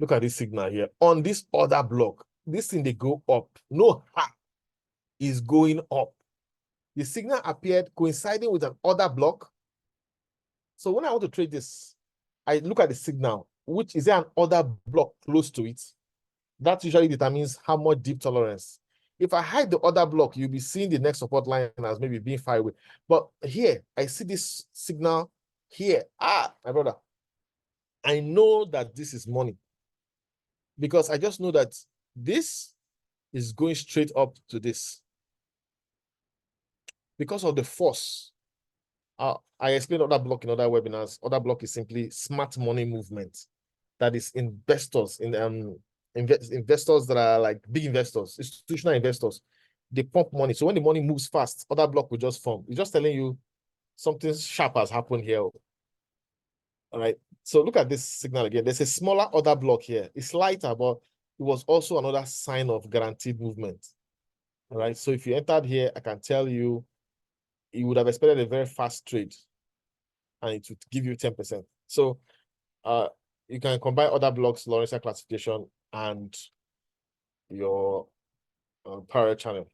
Look at this signal here. On this other block, this thing, they go up. No how is going up. The signal appeared coinciding with an order block. So when I want to trade this, I look at the signal, which is there an order block close to it? That usually determines how much deep tolerance. If I hide the order block, you'll be seeing the next support line as maybe being far away. But here, I see this signal here. Ah, my brother, I know that this is money because I just know that this is going straight up to this. Because of the force, I explained order block in other webinars. Order block is simply smart money movement. That is investors investors that are like big investors, institutional investors. They pump money. So when the money moves fast, order block will just form. It's just telling you something sharp has happened here. All right. So look at this signal again. There's a smaller order block here. It's lighter, but it was also another sign of guaranteed movement. All right. So if you entered here, I can tell you, you would have expected a very fast trade and it would give you 10%. So you can combine other blocks, Lorentzian classification, and your parallel channel.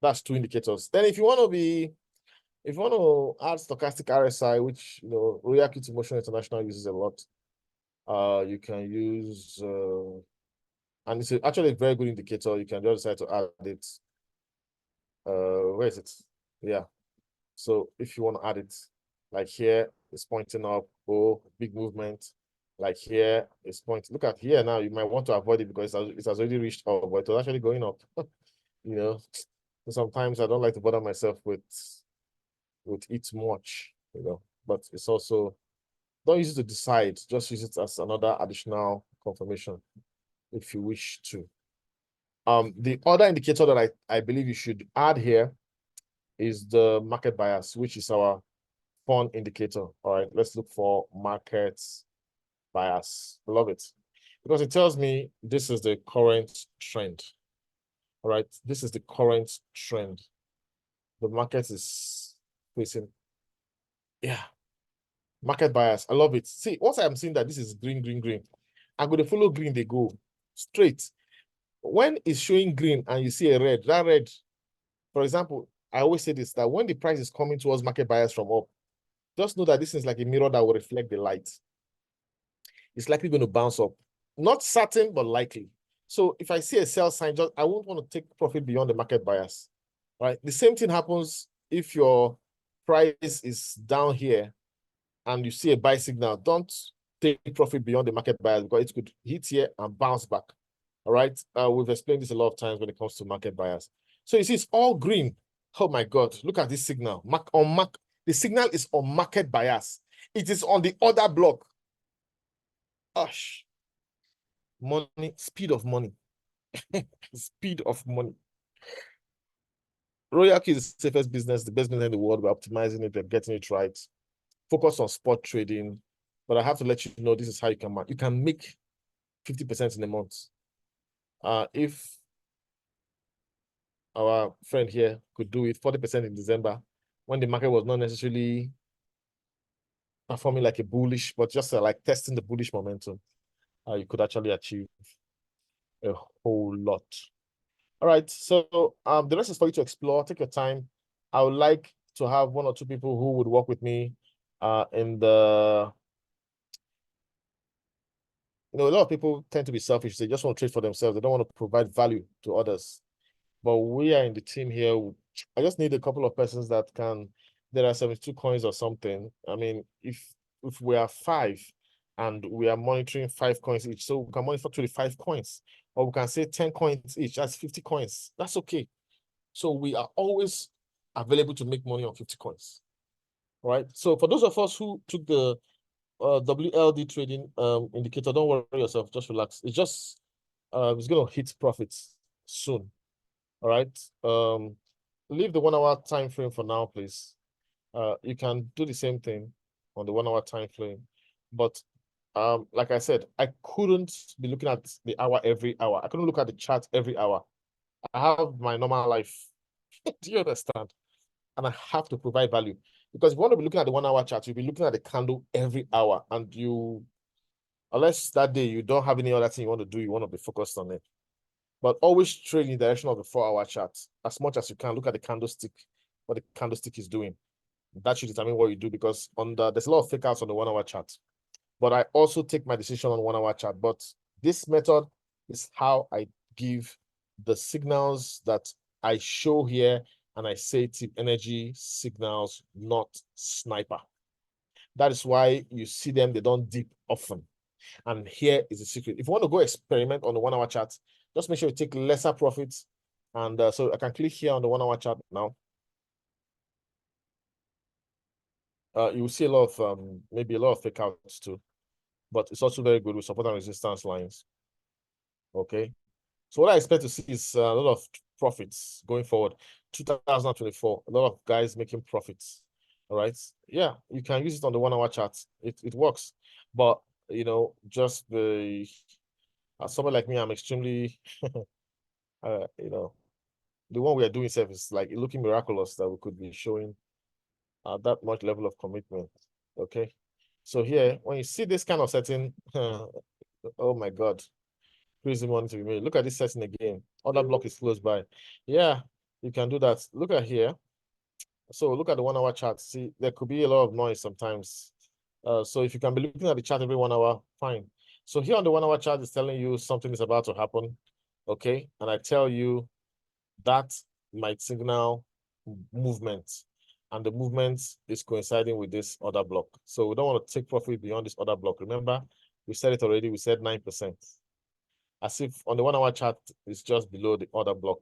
That's 2 indicators. Then if you want to add stochastic RSI, which ROYALQ Motion International uses a lot, you can use and it's actually a very good indicator. You can just decide to add it. Where is it? Yeah. So if you want to add it, like here, it's pointing up. Oh, big movement. Like here, it's pointing. Look at here now. You might want to avoid it because it has already reached up, but it was actually going up. Sometimes I don't like to bother myself with it much, but it's also, don't use it to decide, just use it as another additional confirmation if you wish to. The other indicator that I believe you should add here is the market bias, which is our fun indicator. All right, let's look for market bias. I love it because it tells me this is the current trend. All right, this is the current trend. The market is facing, yeah, market bias. I love it. See, once I'm seeing that this is green, green, green, I'm going to follow green, they go straight. When it's showing green and you see a red, that red, for example, I always say this, that when the price is coming towards market bias from up, just know that this is like a mirror that will reflect the light. It's likely going to bounce up. Not certain, but likely. So if I see a sell sign, I won't want to take profit beyond the market bias. Right? The same thing happens if your price is down here and you see a buy signal. Don't take profit beyond the market bias because it could hit here and bounce back. All right? We've explained this a lot of times when it comes to market bias. So you see, it's all green. Oh my God, look at this signal. The signal is on market bias. It is on the order block. Gosh. Money, speed of money. Speed of money. ROYALQ is the safest business, the best business in the world. We're optimizing it, we're getting it right. Focus on spot trading. But I have to let you know, this is how you can make 50% in a month. If our friend here could do it 40% in December, when the market was not necessarily performing like a bullish, but just like testing the bullish momentum, you could actually achieve a whole lot. All right, so the rest is for you to explore. Take your time. I would like to have 1 or 2 people who would work with me in the, a lot of people tend to be selfish. They just want to trade for themselves. They don't want to provide value to others. But we are in the team here. I just need a couple of persons that can, there are 72 coins or something. I mean, if we are 5 and we are monitoring 5 coins each, so we can monitor 25 coins, or we can say 10 coins each, that's 50 coins. That's okay. So we are always available to make money on 50 coins. All right. So for those of us who took the WLD trading indicator, don't worry yourself, just relax. It's just it's gonna hit profits soon. All right. Leave the 1 hour time frame for now, please. You can do the same thing on the 1 hour time frame, but like I said, I couldn't be looking at the hour every hour. I couldn't look at the chart every hour. I have my normal life. Do you understand? And I have to provide value, because if you want to be looking at the 1 hour chart, you'll be looking at the candle every hour, and unless that day you don't have any other thing you want to do, you want to be focused on it. But always trade in the direction of the 4-hour chart as much as you can. Look at the candlestick, what the candlestick is doing. That should determine what you do, because there's a lot of fake outs on the 1-hour chart. But I also take my decision on 1-hour chart. But this method is how I give the signals that I show here, and I say tip energy signals, not sniper. That is why you see them, they don't dip often. And here is the secret. If you want to go experiment on the 1-hour chart, just make sure you take lesser profits. And so I can click here on the 1-hour chart now. You will see a lot of, maybe a lot of fake outs too, but it's also very good with support and resistance lines. Okay. So what I expect to see is a lot of profits going forward. 2024, a lot of guys making profits. All right. Yeah, you can use it on the 1-hour chart. It works. But, you know, just someone like me, I'm extremely, you know, the one we are doing service, like looking miraculous that we could be showing that much level of commitment. Okay. So here, when you see this kind of setting, oh my God, crazy money to be made. Look at this setting again. Other block is close by. Yeah, you can do that. Look at here. So look at the 1-hour chart. See, there could be a lot of noise sometimes. So if you can be looking at the chart every 1 hour, fine. So here on the 1-hour chart is telling you something is about to happen. Okay. And I tell you that might signal movement. And the movement is coinciding with this other block. So we don't want to take profit beyond this other block. Remember, we said it already. We said 9%. As if on the 1-hour chart, it's just below the other block.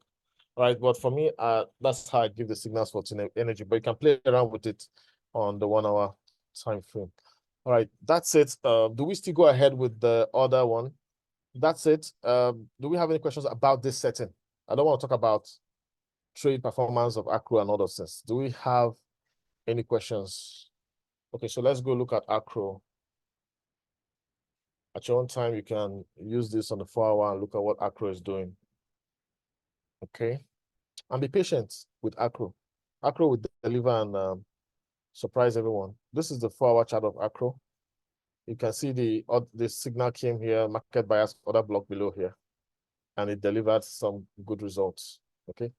All right, but for me, that's how I give the signals for energy, but you can play around with it on the 1-hour time frame. All right, that's it. Do we still go ahead with the other one? That's it. Do we have any questions about this setting? I don't want to talk about trade performance of Acro and other things. Do we have any questions? Okay, so let's go look at Acro. At your own time, you can use this on the 4-hour and look at what Acro is doing. Okay, and be patient with Acro. Acro will deliver and surprise everyone. This is the 4-hour chart of Acro. You can see the signal came here, market bias, other block below here, and it delivered some good results. Okay,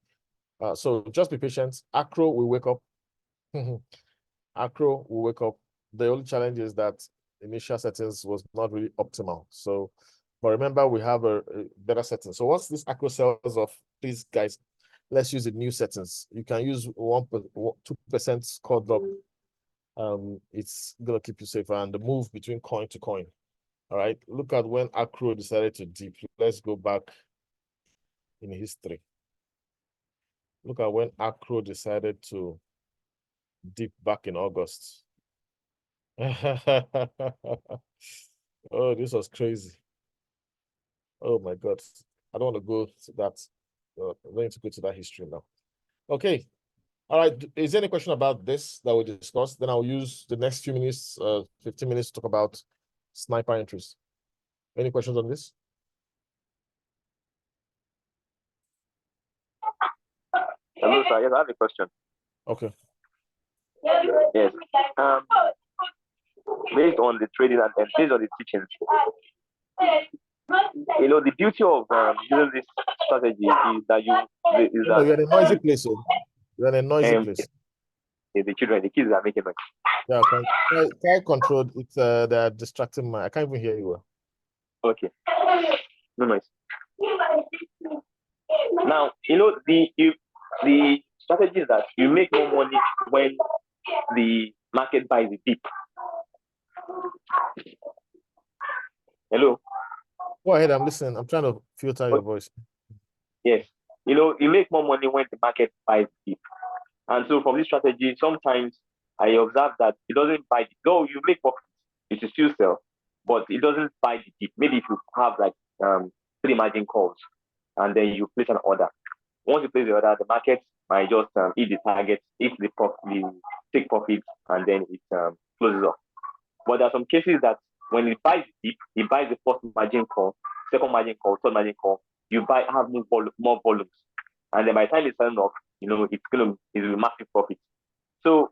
so just be patient. Acro will wake up. Acro will wake up. The only challenge is that initial settings was not really optimal. So, but remember, we have a better setting. So once this Acro sells off, please guys, let's use the new settings. You can use 2% score drop. It's gonna keep you safer, and the move between coin to coin. All right, look at when Acro decided to dip. Let's go back in history. Look at when Acro decided to dip back in August. Oh, this was crazy. Oh my God. I don't want to go to that. I'm going to go to that history now. Okay. All right. Is there any question about this that we discussed? Then I'll use the next few minutes, 15 minutes to talk about sniper entries. Any questions on this? Hello, sir. Yes, I have a question. Okay. Yes. Based on the trading and based on the teachings, you know, the beauty of using this strategy is that you're in a noisy place. So you're in a noisy place. The kids are making noise. Yeah, can control it. They're distracting me. I can't even hear you well. Okay. No noise. Now, you know, the strategy is that you make more money when the market buys a dip. Hello? Go ahead, I'm listening. I'm trying to filter your voice. Yes. You know, you make more money when the market buys a dip. And so from this strategy, sometimes I observe that it doesn't buy, though you make profit, it will still sell, but it doesn't buy the dip. Maybe if you have like 3 margin calls and then you place an order. Once you place the order, the market might just hit the target, hit the take profit, and then it closes off. But there are some cases that when it buys the dip, it buys the first margin call, second margin call, third margin call, you have more volumes. And then by the time it's selling off, you know, it's a massive profit. So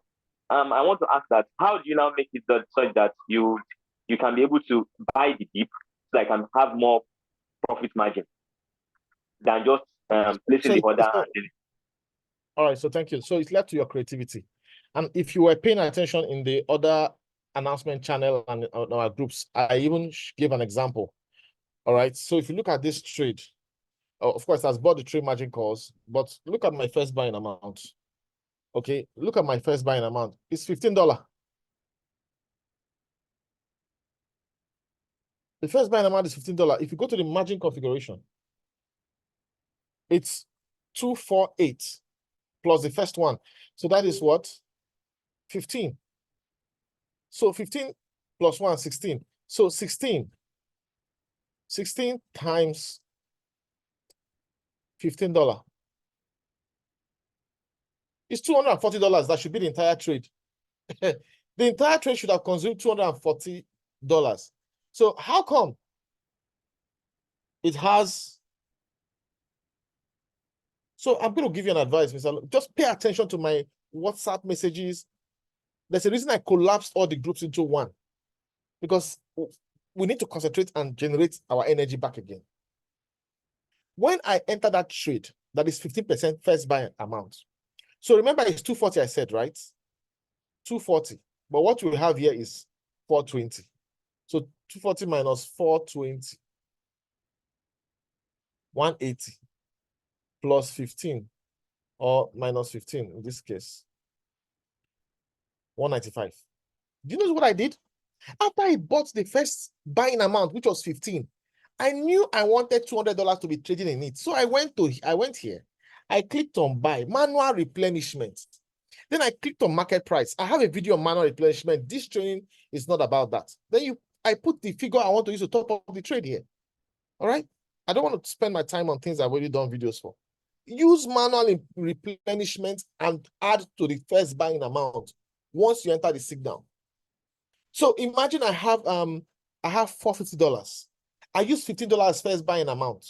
I want to ask that, how do you now make it such that you you can be able to buy the dip so I can have more profit margin than just placing the order. All right, so thank you. So it's left to your creativity. And if you were paying attention in the other announcement channel and on our groups, I even gave an example. All right, so if you look at this trade, of course, I've bought the trade margin calls, but look at my first buying amount. Okay, look at my first buying amount. It's $15. The first buying amount is $15. If you go to the margin configuration, it's 248 plus the first one. So that is what? 15. So 15 plus 1, 16. So 16. 16 times $15. It's $240. That should be the entire trade. The entire trade should have consumed $240. So how come it has? So I'm going to give you an advice, Mr. Just pay attention to my WhatsApp messages. There's a reason I collapsed all the groups into one, because we need to concentrate and generate our energy back again. When I enter that trade, that is 15% first buy amount. So remember, it's 240, I said, right? 240. But what we have here is 420. So 240 minus 420, 180 plus 15, or minus 15 in this case, 195. Do you know what I did? After I bought the first buying amount, which was 15, I knew I wanted $200 to be trading in it. So I went here. I clicked on buy, manual replenishment. Then I clicked on market price. I have a video on manual replenishment. This training is not about that. Then I put the figure I want to use to top up the trade here. All right. I don't want to spend my time on things I've already done videos for. Use manual replenishment and add to the first buying amount once you enter the signal. So imagine I have $450. I use $15 first buying amount.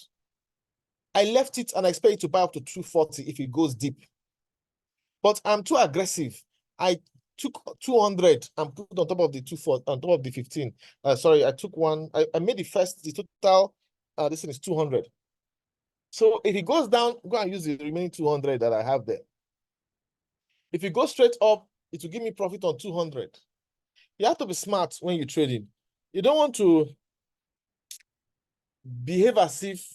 I left it and I expect it to buy up to 240 if it goes deep. But I'm too aggressive. I took 200 and put on top of the 240, on top of the 15. Sorry, I took one. I made the total. This thing is 200. So if it goes down, go and use the remaining 200 that I have there. If it goes straight up, it will give me profit on 200. You have to be smart when you're trading. You don't want to behave as if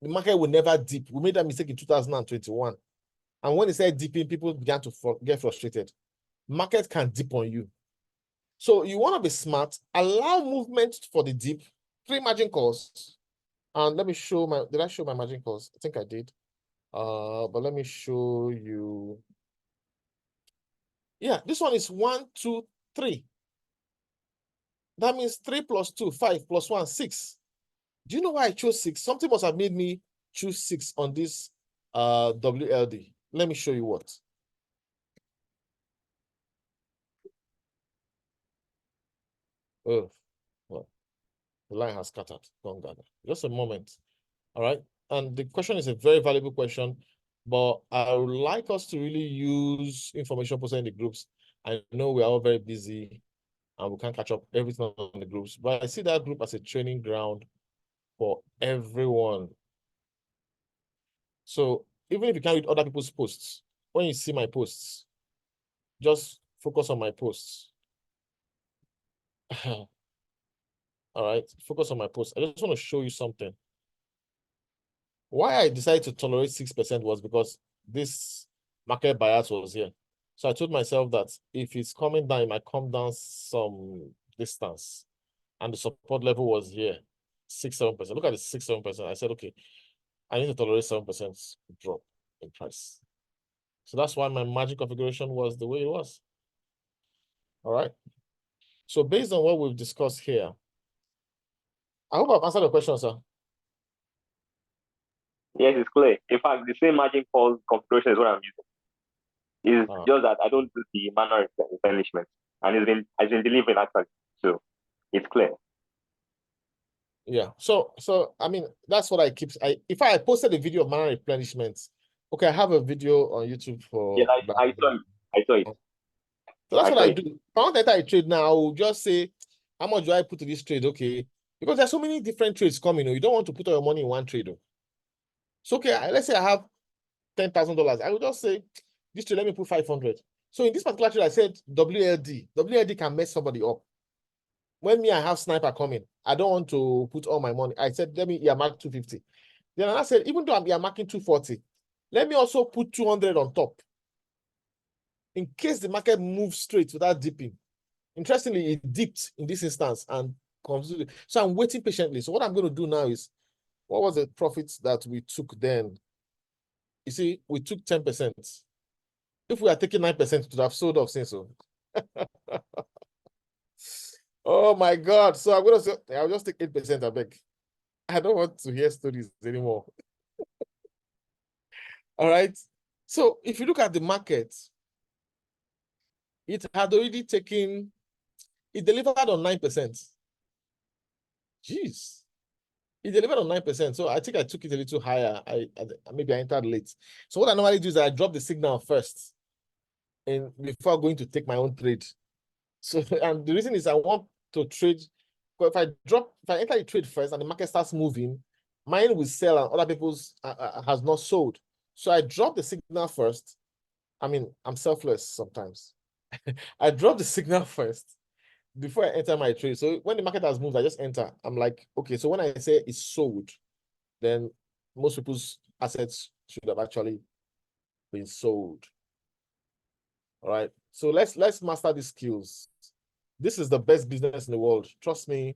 the market will never dip. We made that mistake in 2021. And when it started dipping, people began to get frustrated. Market can dip on you. So you want to be smart, allow movement for the dip, 3 margin calls. And let me show did I show my margin calls? I think I did. But let me show you. Yeah, this one is 1, 2, 3. That means 3 plus 2, 5 plus 1, 6. Do you know why I chose 6? Something must have made me choose 6 on this WLD. Let me show you what. Oh, well, the line has scattered. Don't gather. Just a moment. All right. And the question is a very valuable question, but I would like us to really use information posted in the groups. I know we are all very busy and we can't catch up everything on the groups, but I see that group as a training ground for everyone. So even if you can't read other people's posts, when you see my posts, just focus on my posts. All right, focus on my posts. I just want to show you something. Why I decided to tolerate 6% was because this market bias was here. So I told myself that if it's coming down, it might come down some distance. And the support level was here, 6-7%. Look at the 6-7%. I said, okay, I need to tolerate 7% drop in price. So that's why my margin configuration was the way it was. All right. So based on what we've discussed here, I hope I've answered the question, sir. Yes, it's clear. In fact, the same margin call configuration is what I'm using. It's just that I don't do the manual replenishment, and it's been delivering actually. So it's clear. Yeah. So I mean, that's what I keep. If I posted a video of manual replenishment, okay, I have a video on YouTube for. Yeah, I saw it. So that's what I do. If I want to enter a trade now, I will just say, How much do I put to this trade? Okay. Because there's so many different trades coming. You don't want to put all your money in one trade. So, okay, let's say I have $10,000. I will just say, this trade, let me put 500. So in this particular trade, I said WLD. WLD can mess somebody up. When I have sniper coming, I don't want to put all my money. I said, let me earmark 250. Then I said, even though I'm earmarking 240, let me also put 200 on top. In case the market moves straight without dipping. Interestingly, it dipped in this instance and comes. So I'm waiting patiently. So what I'm going to do now is, what was the profits that we took then? You see, we took 10%. If we are taking 9%, it would have sold off since so. Oh my God. So I'm going to say, I'll just take 8%, I beg. I don't want to hear stories anymore. All right. So if you look at the market, it had already taken, it delivered on 9%. Jeez. It delivered on 9%. So I think I took it a little higher. Maybe I entered late. So what I normally do is I drop the signal first and before going to take my own trade. So, and the reason is I want to trade, because if I enter the trade first and the market starts moving, mine will sell and other people's has not sold. So I drop the signal first. I mean, I'm selfless sometimes. I drop the signal first before I enter my trade. So when the market has moved, I just enter. I'm like, okay, so when I say it's sold, then most people's assets should have actually been sold. All right. So let's master these skills. This is the best business in the world. Trust me.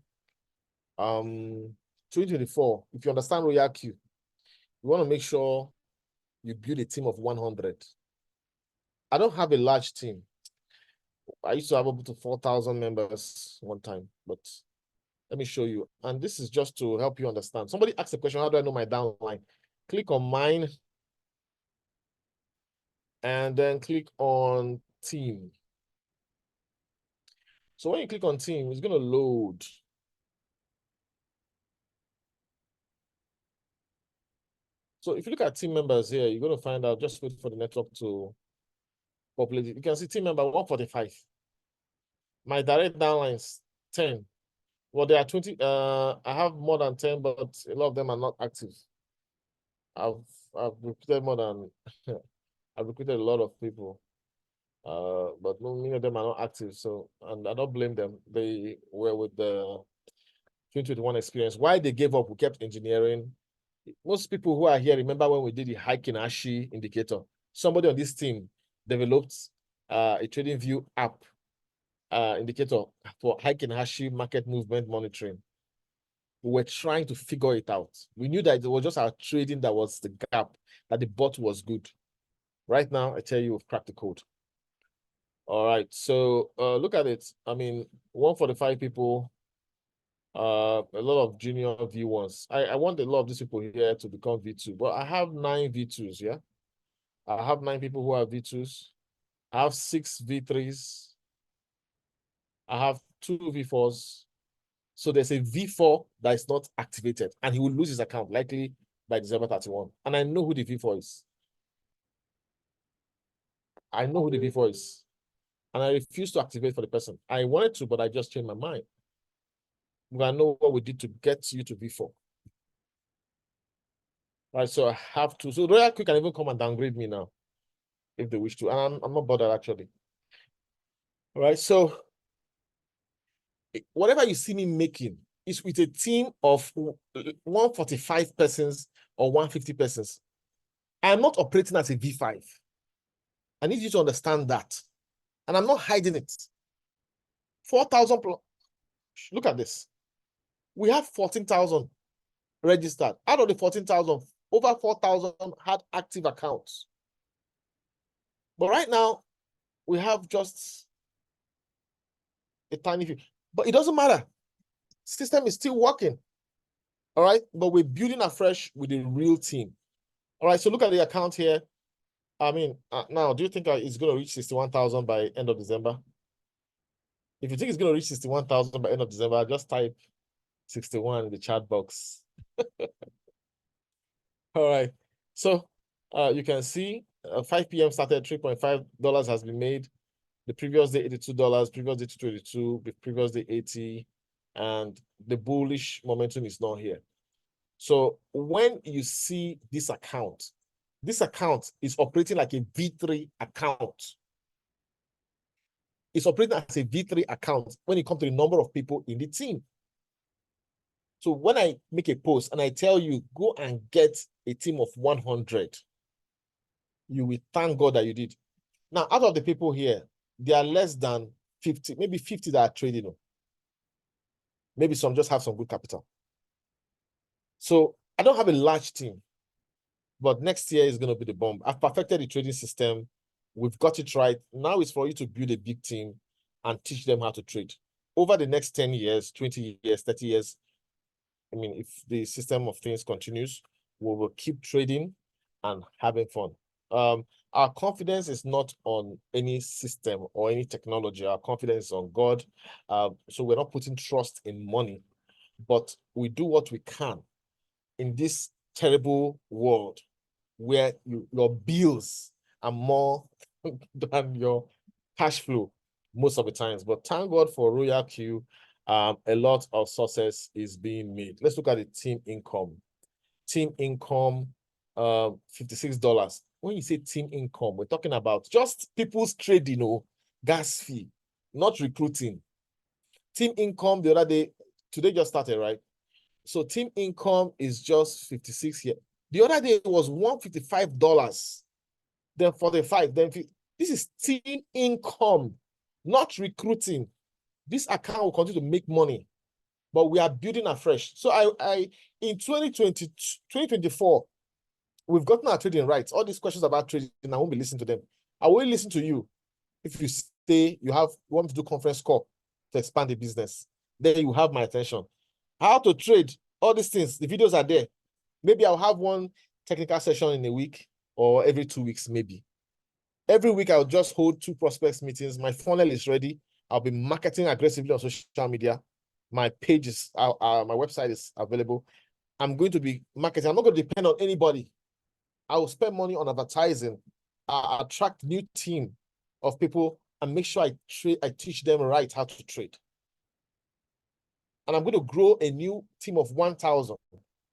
2024, if you understand ROYALQ, you want to make sure you build a team of 100. I don't have a large team. I used to have up to 4,000 members one time, but let me show you. And this is just to help you understand. Somebody asked a question, how do I know my downline? Click on mine and then click on team. So when you click on team, it's going to load. So if you look at team members here, you're going to find out, just wait for the network to populate it. You can see team member 145. My direct downlines 10. Well, there are 20. I have more than 10, but a lot of them are not active. I've recruited more than I've recruited a lot of people. But many of them are not active. So, and I don't blame them. They were with the 2021 experience. Why they gave up, we kept engineering. Most people who are here remember when we did the Hiking Ashi indicator. Somebody on this team developed a trading view app indicator for Hiking Ashi market movement monitoring. We were trying to figure it out. We knew that it was just our trading that was the gap, that the bot was good. Right now, I tell you, we've cracked the code. All right, so look at it. I mean, 145 people, a lot of junior V1s. I want a lot of these people here to become V2, but I have 9 V2s, yeah? I have 9 people who are V2s. I have 6 V3s. I have 2 V4s. So there's a V4 that is not activated, and he will lose his account likely by December 31. And I know who the V4 is. I know who the V4 is. And I refuse to activate for the person. I wanted to, but I just changed my mind. I know what we did to get you to V4. Right, so I have to. So ROYALQ can even come and downgrade me now if they wish to. And I'm not bothered, actually. All right, so whatever you see me making is with a team of 145 persons or 150 persons. I'm not operating as a V5. I need you to understand that. And I'm not hiding it. 4,000 plus. Look at this. We have 14,000 registered. Out of the 14,000, over 4,000 had active accounts. But right now, we have just a tiny few. But it doesn't matter. System is still working. All right. But we're building afresh with a real team. All right. So look at the account here. I mean, now, do you think it's going to reach 61,000 by end of December? If you think it's going to reach 61,000 by end of December, just type 61 in the chat box. All right. So you can see 5 p.m. started, $3.5 has been made. The previous day, $82, previous day, $222, the previous day, $80. and the bullish momentum is not here. So when you see this account is operating like a V3 account. It's operating as a V3 account when it comes to the number of people in the team. So when I make a post and I tell you, go and get a team of 100, you will thank God that you did. Now, out of the people here, there are less than 50, maybe 50 that are trading. Maybe some just have some good capital. So I don't have a large team, but next year is going to be the bomb. I've perfected the trading system. We've got it right. Now it's for you to build a big team and teach them how to trade. Over the next 10 years, 20 years, 30 years, I mean, if the system of things continues, we will keep trading and having fun. Our confidence is not on any system or any technology. Our confidence is on God. So we're not putting trust in money, but we do what we can in this terrible world where your bills are more than your cash flow most of the times. But thank God for ROYALQ. A lot of success is being made. Let's look at the team income. Team income, $56. When you say team income, we're talking about just people's trading, gas fee, not recruiting. Team income the other day, today just started, right? So team income is just 56 here. The other day it was $155, then 45, then 50. This is team income, not recruiting. This account will continue to make money, but we are building afresh. So I in 2024, we've gotten our trading right. All these questions about trading, I won't be listening to them. I will listen to you. If you stay, you want to do conference call to expand the business, then you have my attention. How to trade, all these things, the videos are there. Maybe I'll have one technical session in a week or every 2 weeks, maybe. Every week, I'll just hold 2 prospects meetings. My funnel is ready. I'll be marketing aggressively on social media. My page is, my website is available. I'm going to be marketing. I'm not going to depend on anybody. I will spend money on advertising, attract new team of people, and make sure I teach them right how to trade. And I'm going to grow a new team of 1,000,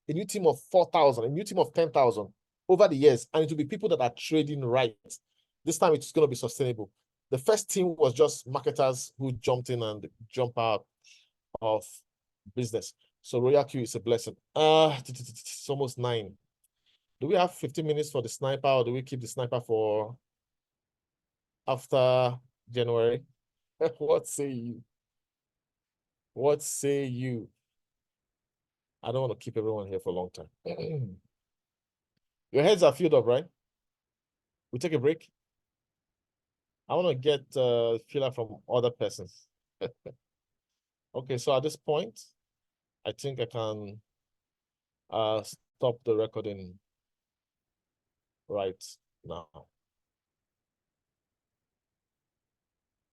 a new team of 4,000, a new team of 10,000 over the years. And it will be people that are trading right. This time it's going to be sustainable. The first team was just marketers who jumped in and jumped out of business. So ROYALQ is a blessing. It's almost 9. Do we have 15 minutes for the sniper, or do we keep the sniper for after January? What say you? What say you? I don't want to keep everyone here for a long time. Your heads are filled up, right? We take a break. I want to get feedback from other persons. Okay, so at this point, I think I can stop the recording right now.